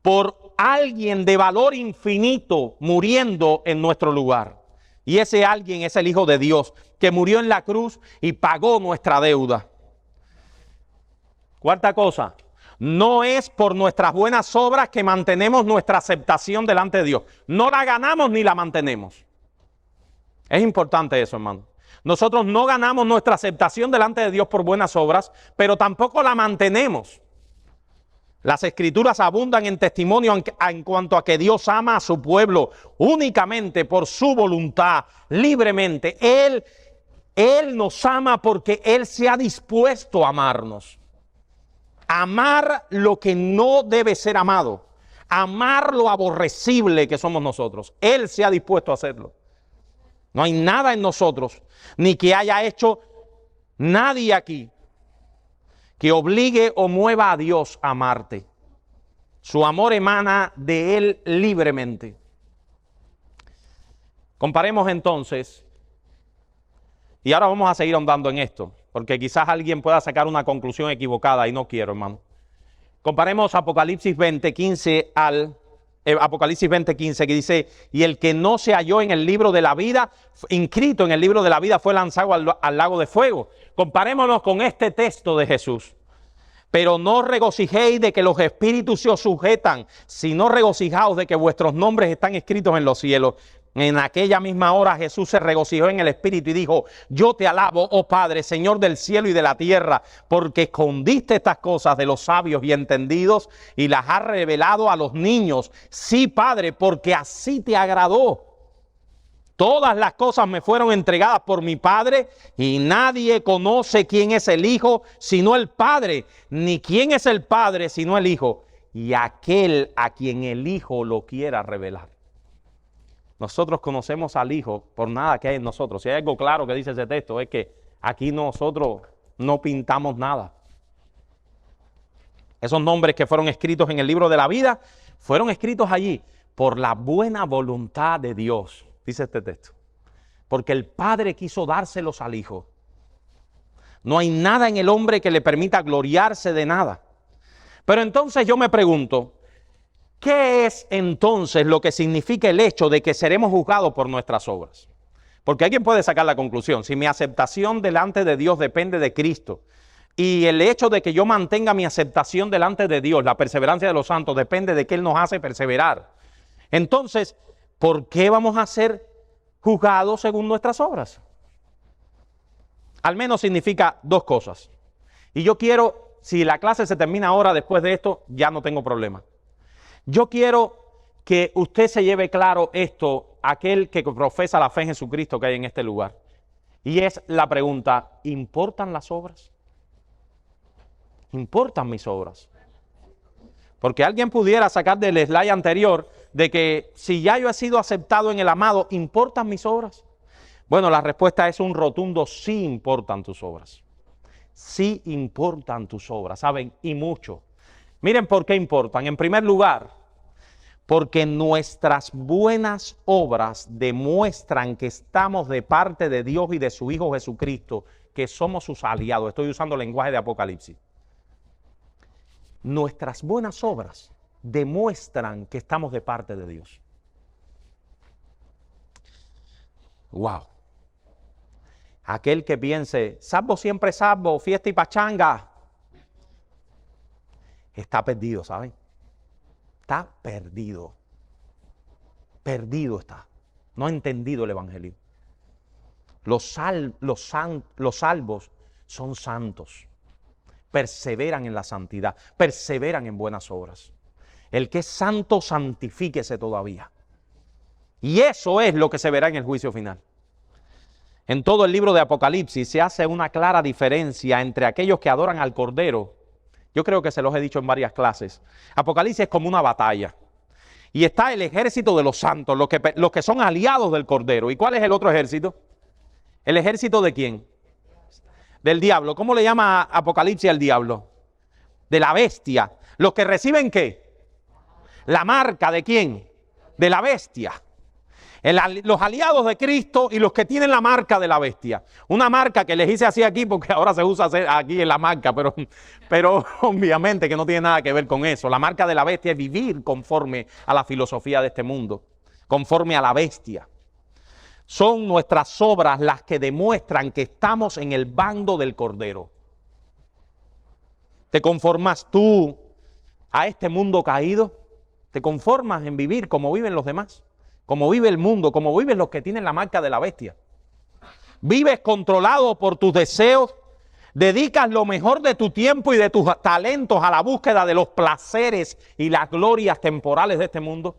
por alguien de valor infinito muriendo en nuestro lugar. Y ese alguien es el Hijo de Dios, que murió en la cruz y pagó nuestra deuda. Cuarta cosa, no es por nuestras buenas obras que mantenemos nuestra aceptación delante de Dios. No la ganamos ni la mantenemos. Es importante eso, hermano. Nosotros no ganamos nuestra aceptación delante de Dios por buenas obras, pero tampoco la mantenemos. Las Escrituras abundan en testimonio en cuanto a que Dios ama a su pueblo únicamente por su voluntad, libremente. Él nos ama porque Él se ha dispuesto a amarnos. Amar lo que no debe ser amado. Amar lo aborrecible que somos nosotros. Él se ha dispuesto a hacerlo. No hay nada en nosotros, ni que haya hecho nadie aquí, que obligue o mueva a Dios a amarte. Su amor emana de Él libremente. Comparemos entonces, y ahora vamos a seguir ahondando en esto, porque quizás alguien pueda sacar una conclusión equivocada y no quiero, hermano. Comparemos Apocalipsis 20, 15 al Apocalipsis 20:15, que dice, y el que no se halló en el libro de la vida, inscrito en el libro de la vida, fue lanzado al lago de fuego. Comparémonos con este texto de Jesús. Pero no regocijéis de que los espíritus se os sujetan, sino regocijaos de que vuestros nombres están escritos en los cielos. En aquella misma hora Jesús se regocijó en el Espíritu y dijo, yo te alabo, oh Padre, Señor del cielo y de la tierra, porque escondiste estas cosas de los sabios y entendidos y las has revelado a los niños. Sí, Padre, porque así te agradó. Todas las cosas me fueron entregadas por mi Padre y nadie conoce quién es el Hijo sino el Padre, ni quién es el Padre sino el Hijo y aquel a quien el Hijo lo quiera revelar. Nosotros conocemos al Hijo por nada que hay en nosotros. Si hay algo claro que dice ese texto es que aquí nosotros no pintamos nada. Esos nombres que fueron escritos en el libro de la vida fueron escritos allí por la buena voluntad de Dios, dice este texto. Porque el Padre quiso dárselos al Hijo. No hay nada en el hombre que le permita gloriarse de nada. Pero entonces yo me pregunto, ¿qué es entonces lo que significa el hecho de que seremos juzgados por nuestras obras? Porque alguien puede sacar la conclusión, si mi aceptación delante de Dios depende de Cristo y el hecho de que yo mantenga mi aceptación delante de Dios, la perseverancia de los santos, depende de que Él nos hace perseverar. Entonces, ¿por qué vamos a ser juzgados según nuestras obras? Al menos significa dos cosas. Y yo quiero, si la clase se termina ahora después de esto, ya no tengo problema. Yo quiero que usted se lleve claro esto, aquel que profesa la fe en Jesucristo que hay en este lugar. Y es la pregunta, ¿importan las obras? ¿Importan mis obras? Porque alguien pudiera sacar del slide anterior de que si ya yo he sido aceptado en el amado, ¿importan mis obras? Bueno, la respuesta es un rotundo sí importan tus obras. Sí importan tus obras, ¿saben? Y mucho. Miren por qué importan. En primer lugar, porque nuestras buenas obras demuestran que estamos de parte de Dios y de su Hijo Jesucristo, que somos sus aliados. Estoy usando el lenguaje de Apocalipsis. Nuestras buenas obras demuestran que estamos de parte de Dios. Wow. Aquel que piense, salvo siempre salvo, fiesta y pachanga, está perdido, ¿saben? Está perdido. Perdido está. No ha entendido el Evangelio. Los salvos son santos. Perseveran en la santidad. Perseveran en buenas obras. El que es santo, santifíquese todavía. Y eso es lo que se verá en el juicio final. En todo el libro de Apocalipsis se hace una clara diferencia entre aquellos que adoran al Cordero. Yo creo que se los he dicho en varias clases. Apocalipsis es como una batalla. Y está el ejército de los santos, los que son aliados del Cordero. ¿Y cuál es el otro ejército? ¿El ejército de quién? Del diablo. ¿Cómo le llama Apocalipsis al diablo? De la bestia. ¿Los que reciben qué? La marca de quién? De la bestia. Los aliados de Cristo y los que tienen la marca de la bestia. Una marca que les hice así aquí porque ahora se usa aquí en la marca, pero obviamente que no tiene nada que ver con eso. La marca de la bestia es vivir conforme a la filosofía de este mundo, conforme a la bestia. Son nuestras obras las que demuestran que estamos en el bando del Cordero. ¿Te conformas tú a este mundo caído? ¿Te conformas en vivir como viven los demás? Como vive el mundo, como viven los que tienen la marca de la bestia. Vives controlado por tus deseos, dedicas lo mejor de tu tiempo y de tus talentos a la búsqueda de los placeres y las glorias temporales de este mundo.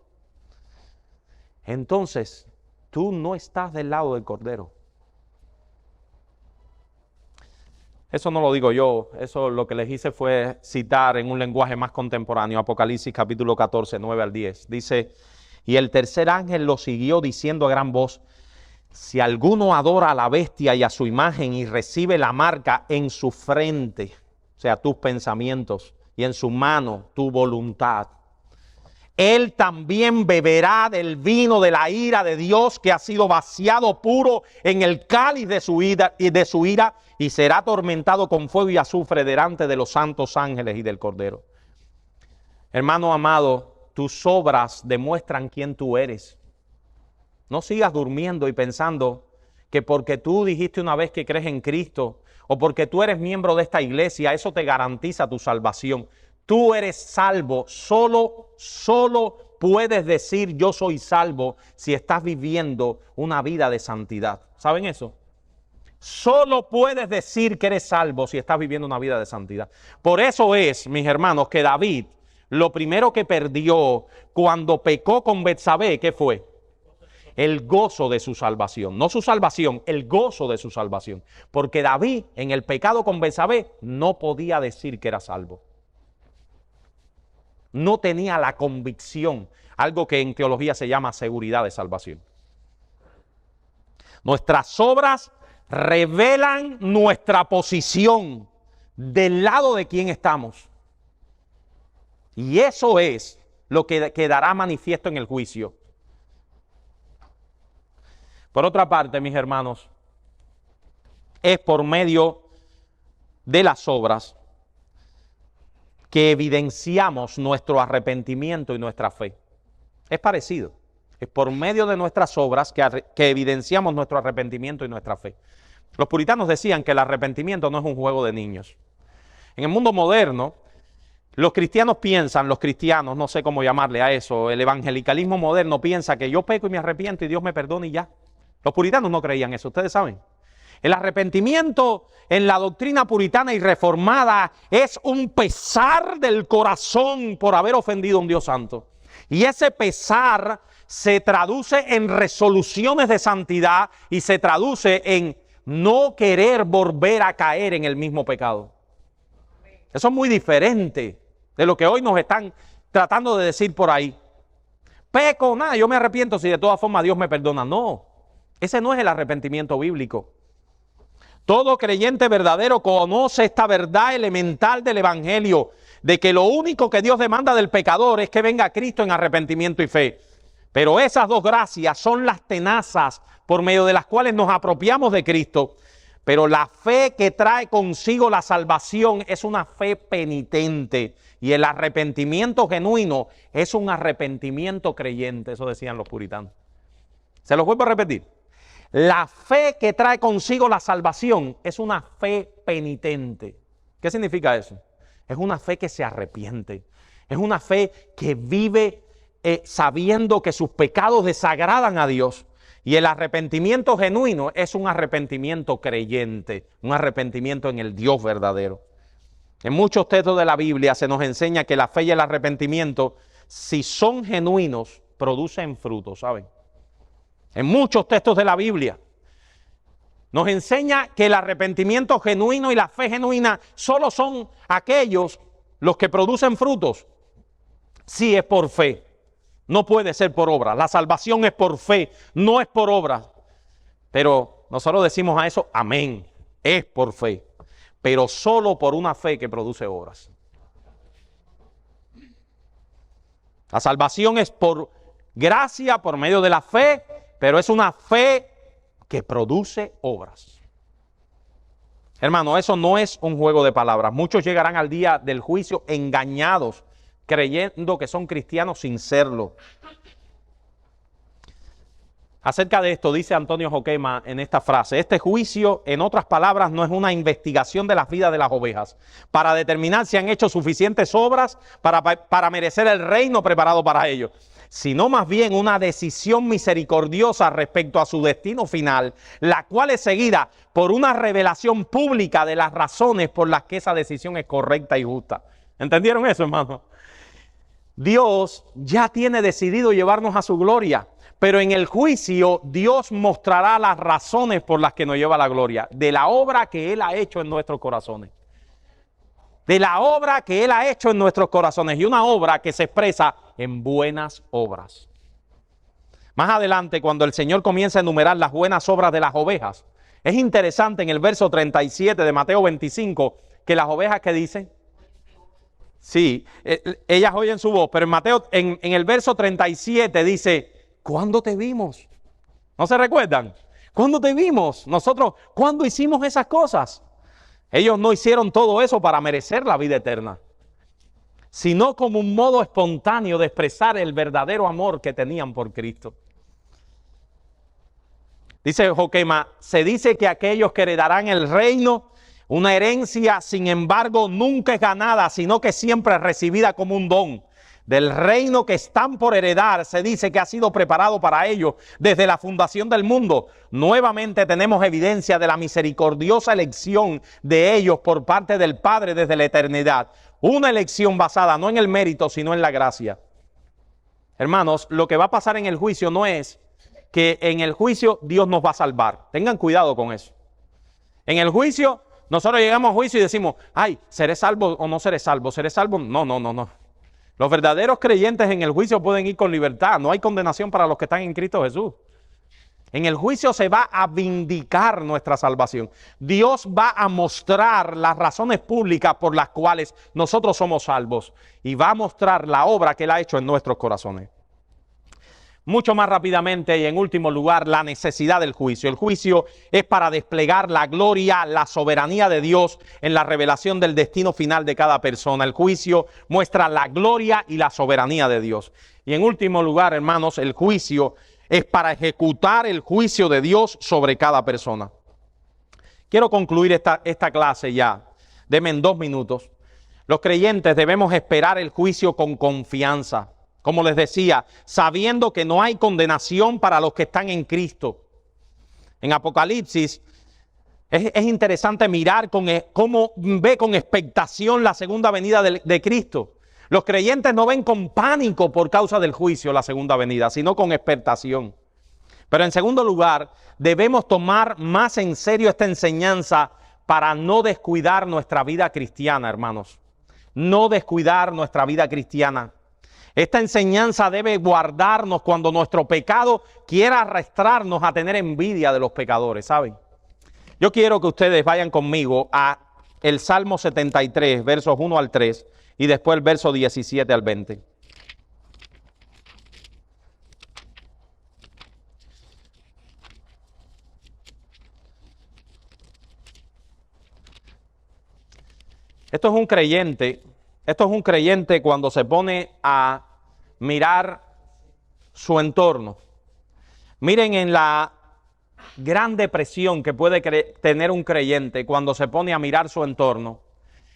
Entonces, tú no estás del lado del Cordero. Eso no lo digo yo, eso lo que les hice fue citar en un lenguaje más contemporáneo, Apocalipsis capítulo 14, 9 al 10. Dice, y el tercer ángel lo siguió diciendo a gran voz, si alguno adora a la bestia y a su imagen y recibe la marca en su frente, o sea, tus pensamientos, y en su mano, tu voluntad, él también beberá del vino de la ira de Dios que ha sido vaciado puro en el cáliz de su ira y será atormentado con fuego y azufre delante de los santos ángeles y del Cordero. Hermano amado, tus obras demuestran quién tú eres. No sigas durmiendo y pensando que porque tú dijiste una vez que crees en Cristo o porque tú eres miembro de esta iglesia, eso te garantiza tu salvación. Tú eres salvo, solo puedes decir yo soy salvo si estás viviendo una vida de santidad. ¿Saben eso? Solo puedes decir que eres salvo si estás viviendo una vida de santidad. Por eso es, mis hermanos, que David, lo primero que perdió cuando pecó con Betsabé, ¿qué fue? El gozo de su salvación. No su salvación, el gozo de su salvación. Porque David, en el pecado con Betsabé, no podía decir que era salvo. No tenía la convicción, algo que en teología se llama seguridad de salvación. Nuestras obras revelan nuestra posición del lado de quien estamos. Y eso es lo que quedará manifiesto en el juicio. Por otra parte, mis hermanos, es por medio de las obras que evidenciamos nuestro arrepentimiento y nuestra fe. Es parecido. Es por medio de nuestras obras que evidenciamos nuestro arrepentimiento y nuestra fe. Los puritanos decían que el arrepentimiento no es un juego de niños. En el mundo moderno, los cristianos, no sé cómo llamarle a eso, el evangelicalismo moderno piensa que yo peco y me arrepiento y Dios me perdona y ya. Los puritanos no creían eso, ustedes saben. El arrepentimiento en la doctrina puritana y reformada es un pesar del corazón por haber ofendido a un Dios santo. Y ese pesar se traduce en resoluciones de santidad y se traduce en no querer volver a caer en el mismo pecado. Eso es muy diferente de lo que hoy nos están tratando de decir por ahí. Peco, nada, yo me arrepiento si de todas formas Dios me perdona. No, ese no es el arrepentimiento bíblico. Todo creyente verdadero conoce esta verdad elemental del Evangelio, de que lo único que Dios demanda del pecador es que venga a Cristo en arrepentimiento y fe. Pero esas dos gracias son las tenazas por medio de las cuales nos apropiamos de Cristo. Pero la fe que trae consigo la salvación es una fe penitente. Y el arrepentimiento genuino es un arrepentimiento creyente. Eso decían los puritanos. Se los vuelvo a repetir. La fe que trae consigo la salvación es una fe penitente. ¿Qué significa eso? Es una fe que se arrepiente. Es una fe que vive sabiendo que sus pecados desagradan a Dios. Y el arrepentimiento genuino es un arrepentimiento creyente, un arrepentimiento en el Dios verdadero. En muchos textos de la Biblia se nos enseña que la fe y el arrepentimiento, si son genuinos, producen frutos, ¿saben? En muchos textos de la Biblia nos enseña que el arrepentimiento genuino y la fe genuina solo son aquellos los que producen frutos. Sí, es por fe, no puede ser por obra. La salvación es por fe, no es por obra. Pero nosotros decimos a eso, amén, es por fe, pero solo por una fe que produce obras. La salvación es por gracia, por medio de la fe, pero es una fe que produce obras. Hermano, eso no es un juego de palabras. Muchos llegarán al día del juicio engañados, creyendo que son cristianos sin serlo. Acerca de esto dice Antonio Joquema en esta frase: este juicio, en otras palabras, no es una investigación de las vidas de las ovejas para determinar si han hecho suficientes obras para merecer el reino preparado para ellos, sino más bien una decisión misericordiosa respecto a su destino final, la cual es seguida por una revelación pública de las razones por las que esa decisión es correcta y justa. ¿Entendieron eso, hermano? Dios ya tiene decidido llevarnos a su gloria, pero en el juicio Dios mostrará las razones por las que nos lleva a la gloria, de la obra que Él ha hecho en nuestros corazones. De la obra que Él ha hecho en nuestros corazones, y una obra que se expresa en buenas obras. Más adelante, cuando el Señor comienza a enumerar las buenas obras de las ovejas, es interesante en el verso 37 de Mateo 25, que las ovejas, ¿qué dicen? Sí, ellas oyen su voz, pero en Mateo, en el verso 37 dice, ¿cuándo te vimos? ¿No se recuerdan? ¿Cuándo te vimos? Nosotros, ¿cuándo hicimos esas cosas? Ellos no hicieron todo eso para merecer la vida eterna, sino como un modo espontáneo de expresar el verdadero amor que tenían por Cristo. Dice Joquema, se dice que aquellos que heredarán el reino, una herencia, sin embargo, nunca es ganada, sino que siempre es recibida como un don. Del reino que están por heredar, se dice que ha sido preparado para ellos desde la fundación del mundo. Nuevamente tenemos evidencia de la misericordiosa elección de ellos por parte del Padre desde la eternidad. Una elección basada no en el mérito, sino en la gracia. Hermanos, lo que va a pasar en el juicio no es que en el juicio Dios nos va a salvar. Tengan cuidado con eso. En el juicio, nosotros llegamos a juicio y decimos, ay, ¿seré salvo o no seré salvo? ¿Seré salvo? No. Los verdaderos creyentes en el juicio pueden ir con libertad. No hay condenación para los que están en Cristo Jesús. En el juicio se va a vindicar nuestra salvación. Dios va a mostrar las razones públicas por las cuales nosotros somos salvos. Y va a mostrar la obra que Él ha hecho en nuestros corazones. Mucho más rápidamente y en último lugar, la necesidad del juicio. El juicio es para desplegar la gloria, la soberanía de Dios en la revelación del destino final de cada persona. El juicio muestra la gloria y la soberanía de Dios. Y en último lugar, hermanos, el juicio es para ejecutar el juicio de Dios sobre cada persona. Quiero concluir esta clase ya. Denme en 2 minutos. Los creyentes debemos esperar el juicio con confianza. Como les decía, sabiendo que no hay condenación para los que están en Cristo. En Apocalipsis es interesante mirar cómo ve con expectación la segunda venida de Cristo. Los creyentes no ven con pánico por causa del juicio la segunda venida, sino con expectación. Pero en segundo lugar, debemos tomar más en serio esta enseñanza para no descuidar nuestra vida cristiana, hermanos. No descuidar nuestra vida cristiana. Esta enseñanza debe guardarnos cuando nuestro pecado quiera arrastrarnos a tener envidia de los pecadores, ¿saben? Yo quiero que ustedes vayan conmigo a el Salmo 73, versos 1 al 3, y después el verso 17 al 20. Esto es un creyente cuando se pone a mirar su entorno. Miren en la gran depresión que puede tener un creyente cuando se pone a mirar su entorno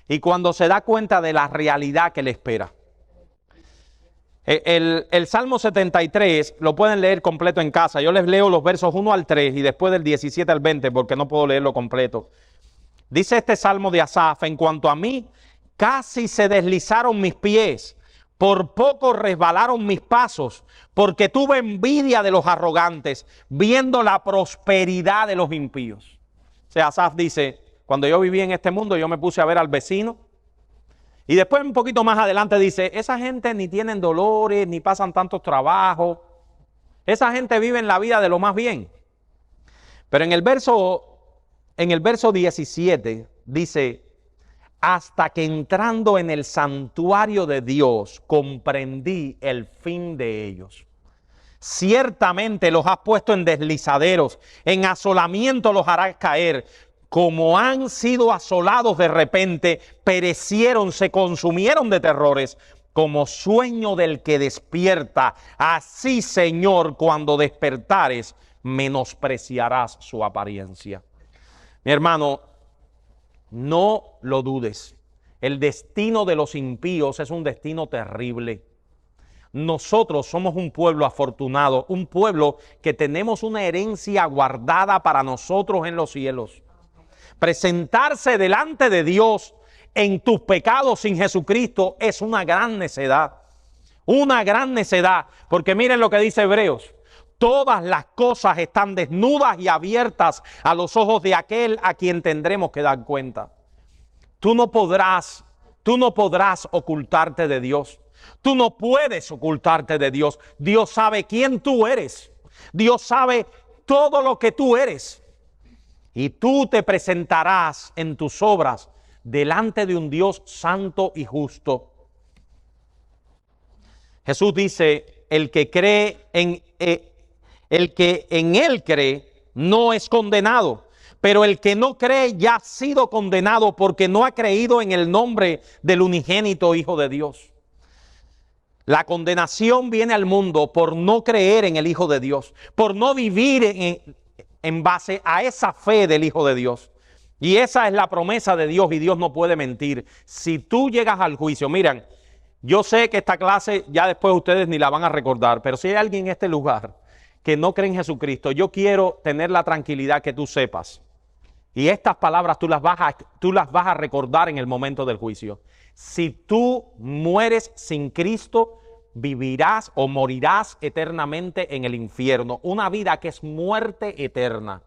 y cuando se da cuenta de la realidad que le espera. El Salmo 73 lo pueden leer completo en casa. Yo les leo los versos 1 al 3 y después del 17 al 20 porque no puedo leerlo completo. Dice este Salmo de Asaf: en cuanto a mí, casi se deslizaron mis pies, por poco resbalaron mis pasos, porque tuve envidia de los arrogantes, viendo la prosperidad de los impíos. O sea, Asaf dice, cuando yo viví en este mundo, yo me puse a ver al vecino. Y después un poquito más adelante dice, esa gente ni tienen dolores, ni pasan tantos trabajos. Esa gente vive en la vida de lo más bien. Pero en el verso 17 dice, hasta que entrando en el santuario de Dios comprendí el fin de ellos. Ciertamente los has puesto en deslizaderos, en asolamiento los harás caer. Como han sido asolados de repente, perecieron, se consumieron de terrores, como sueño del que despierta. Así, Señor, cuando despertares, menospreciarás su apariencia. Mi hermano, no lo dudes. El destino de los impíos es un destino terrible. Nosotros somos un pueblo afortunado, un pueblo que tenemos una herencia guardada para nosotros en los cielos. Presentarse delante de Dios en tus pecados sin Jesucristo es una gran necedad. Una gran necedad. Porque miren lo que dice Hebreos. Todas las cosas están desnudas y abiertas a los ojos de aquel a quien tendremos que dar cuenta. Tú no podrás ocultarte de Dios. Tú no puedes ocultarte de Dios. Dios sabe quién tú eres. Dios sabe todo lo que tú eres. Y tú te presentarás en tus obras delante de un Dios santo y justo. Jesús dice, el que en Él cree no es condenado, Pero el que no cree ya ha sido condenado porque no ha creído en el nombre del unigénito Hijo de Dios. La condenación viene al mundo por no creer en el Hijo de Dios, por no vivir en base a esa fe del Hijo de Dios. Y esa es la promesa de Dios, y Dios no puede mentir. Si tú llegas al juicio, miren, yo sé que esta clase ya después ustedes ni la van a recordar, pero si hay alguien en este lugar que no cree en Jesucristo, yo quiero tener la tranquilidad que tú sepas. Y estas palabras tú las vas a recordar en el momento del juicio. Si tú mueres sin Cristo, vivirás o morirás eternamente en el infierno. Una vida que es muerte eterna.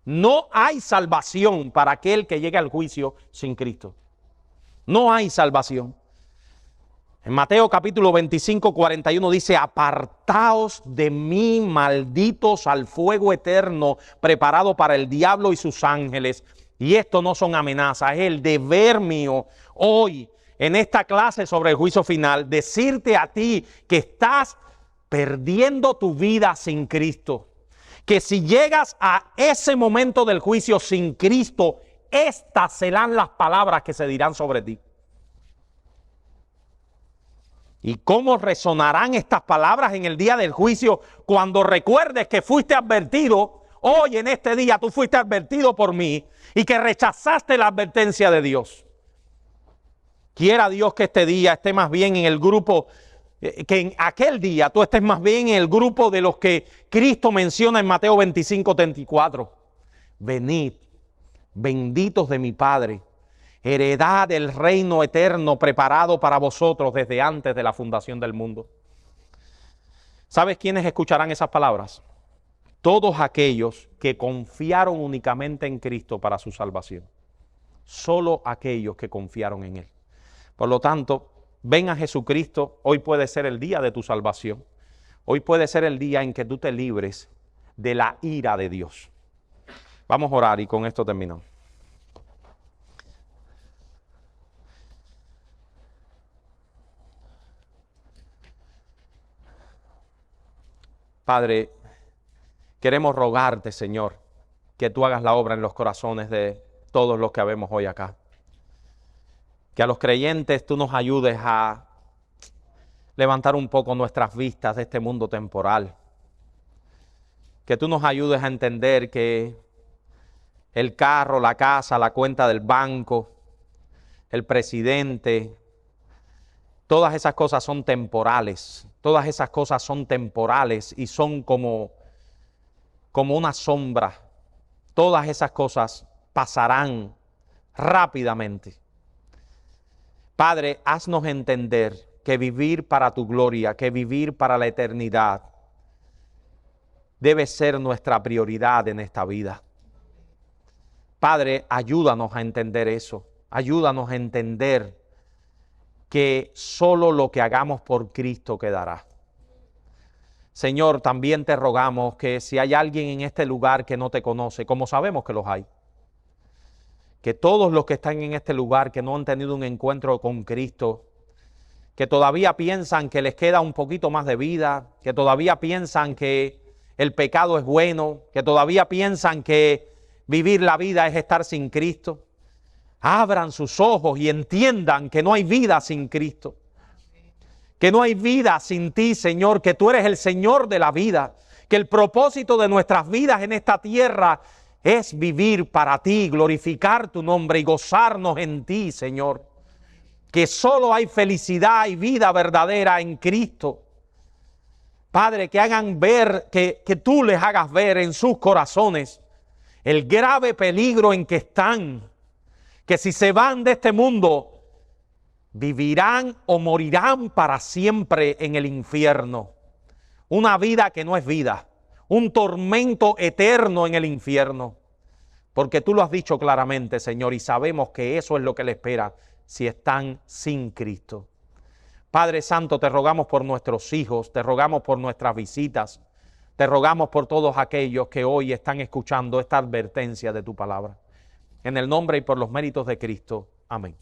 No hay salvación para aquel que llegue al juicio sin Cristo. No hay salvación. En Mateo capítulo 25, 41 dice: apartaos de mí, malditos, al fuego eterno preparado para el diablo y sus ángeles. Y esto no son amenazas, es el deber mío hoy en esta clase sobre el juicio final, decirte a ti que estás perdiendo tu vida sin Cristo. Que si llegas a ese momento del juicio sin Cristo, estas serán las palabras que se dirán sobre ti. ¿Y cómo resonarán estas palabras en el día del juicio cuando recuerdes que fuiste advertido? Hoy en este día tú fuiste advertido por mí y que rechazaste la advertencia de Dios. Quiera Dios que este día esté más bien en el grupo, que en aquel día tú estés más bien en el grupo de los que Cristo menciona en Mateo 25, 34. Venid, benditos de mi Padre, heredad del reino eterno preparado para vosotros desde antes de la fundación del mundo. ¿Sabes quiénes escucharán esas palabras? Todos aquellos que confiaron únicamente en Cristo para su salvación. Solo aquellos que confiaron en Él. Por lo tanto, ven a Jesucristo. Hoy puede ser el día de tu salvación. Hoy puede ser el día en que tú te libres de la ira de Dios. Vamos a orar y con esto terminamos. Padre, queremos rogarte, Señor, que tú hagas la obra en los corazones de todos los que habemos hoy acá. Que a los creyentes tú nos ayudes a levantar un poco nuestras vistas de este mundo temporal. Que tú nos ayudes a entender que el carro, la casa, la cuenta del banco, el presidente, todas esas cosas son temporales. Todas esas cosas son temporales y son como una sombra. Todas esas cosas pasarán rápidamente. Padre, haznos entender que vivir para tu gloria, que vivir para la eternidad, debe ser nuestra prioridad en esta vida. Padre, ayúdanos a entender eso. Ayúdanos a entender que solo lo que hagamos por Cristo quedará. Señor, también te rogamos que si hay alguien en este lugar que no te conoce, como sabemos que los hay, que todos los que están en este lugar que no han tenido un encuentro con Cristo, que todavía piensan que les queda un poquito más de vida, que todavía piensan que el pecado es bueno, que todavía piensan que vivir la vida es estar sin Cristo, abran sus ojos y entiendan que no hay vida sin Cristo. Que no hay vida sin ti, Señor, que tú eres el Señor de la vida, que el propósito de nuestras vidas en esta tierra es vivir para ti, glorificar tu nombre y gozarnos en ti, Señor. Que solo hay felicidad y vida verdadera en Cristo. Padre, que hagan ver, que tú les hagas ver en sus corazones el grave peligro en que están, que si se van de este mundo, vivirán o morirán para siempre en el infierno. Una vida que no es vida, un tormento eterno en el infierno. Porque tú lo has dicho claramente, Señor, y sabemos que eso es lo que le espera si están sin Cristo. Padre Santo, te rogamos por nuestros hijos, te rogamos por nuestras visitas, te rogamos por todos aquellos que hoy están escuchando esta advertencia de tu palabra. En el nombre y por los méritos de Cristo. Amén.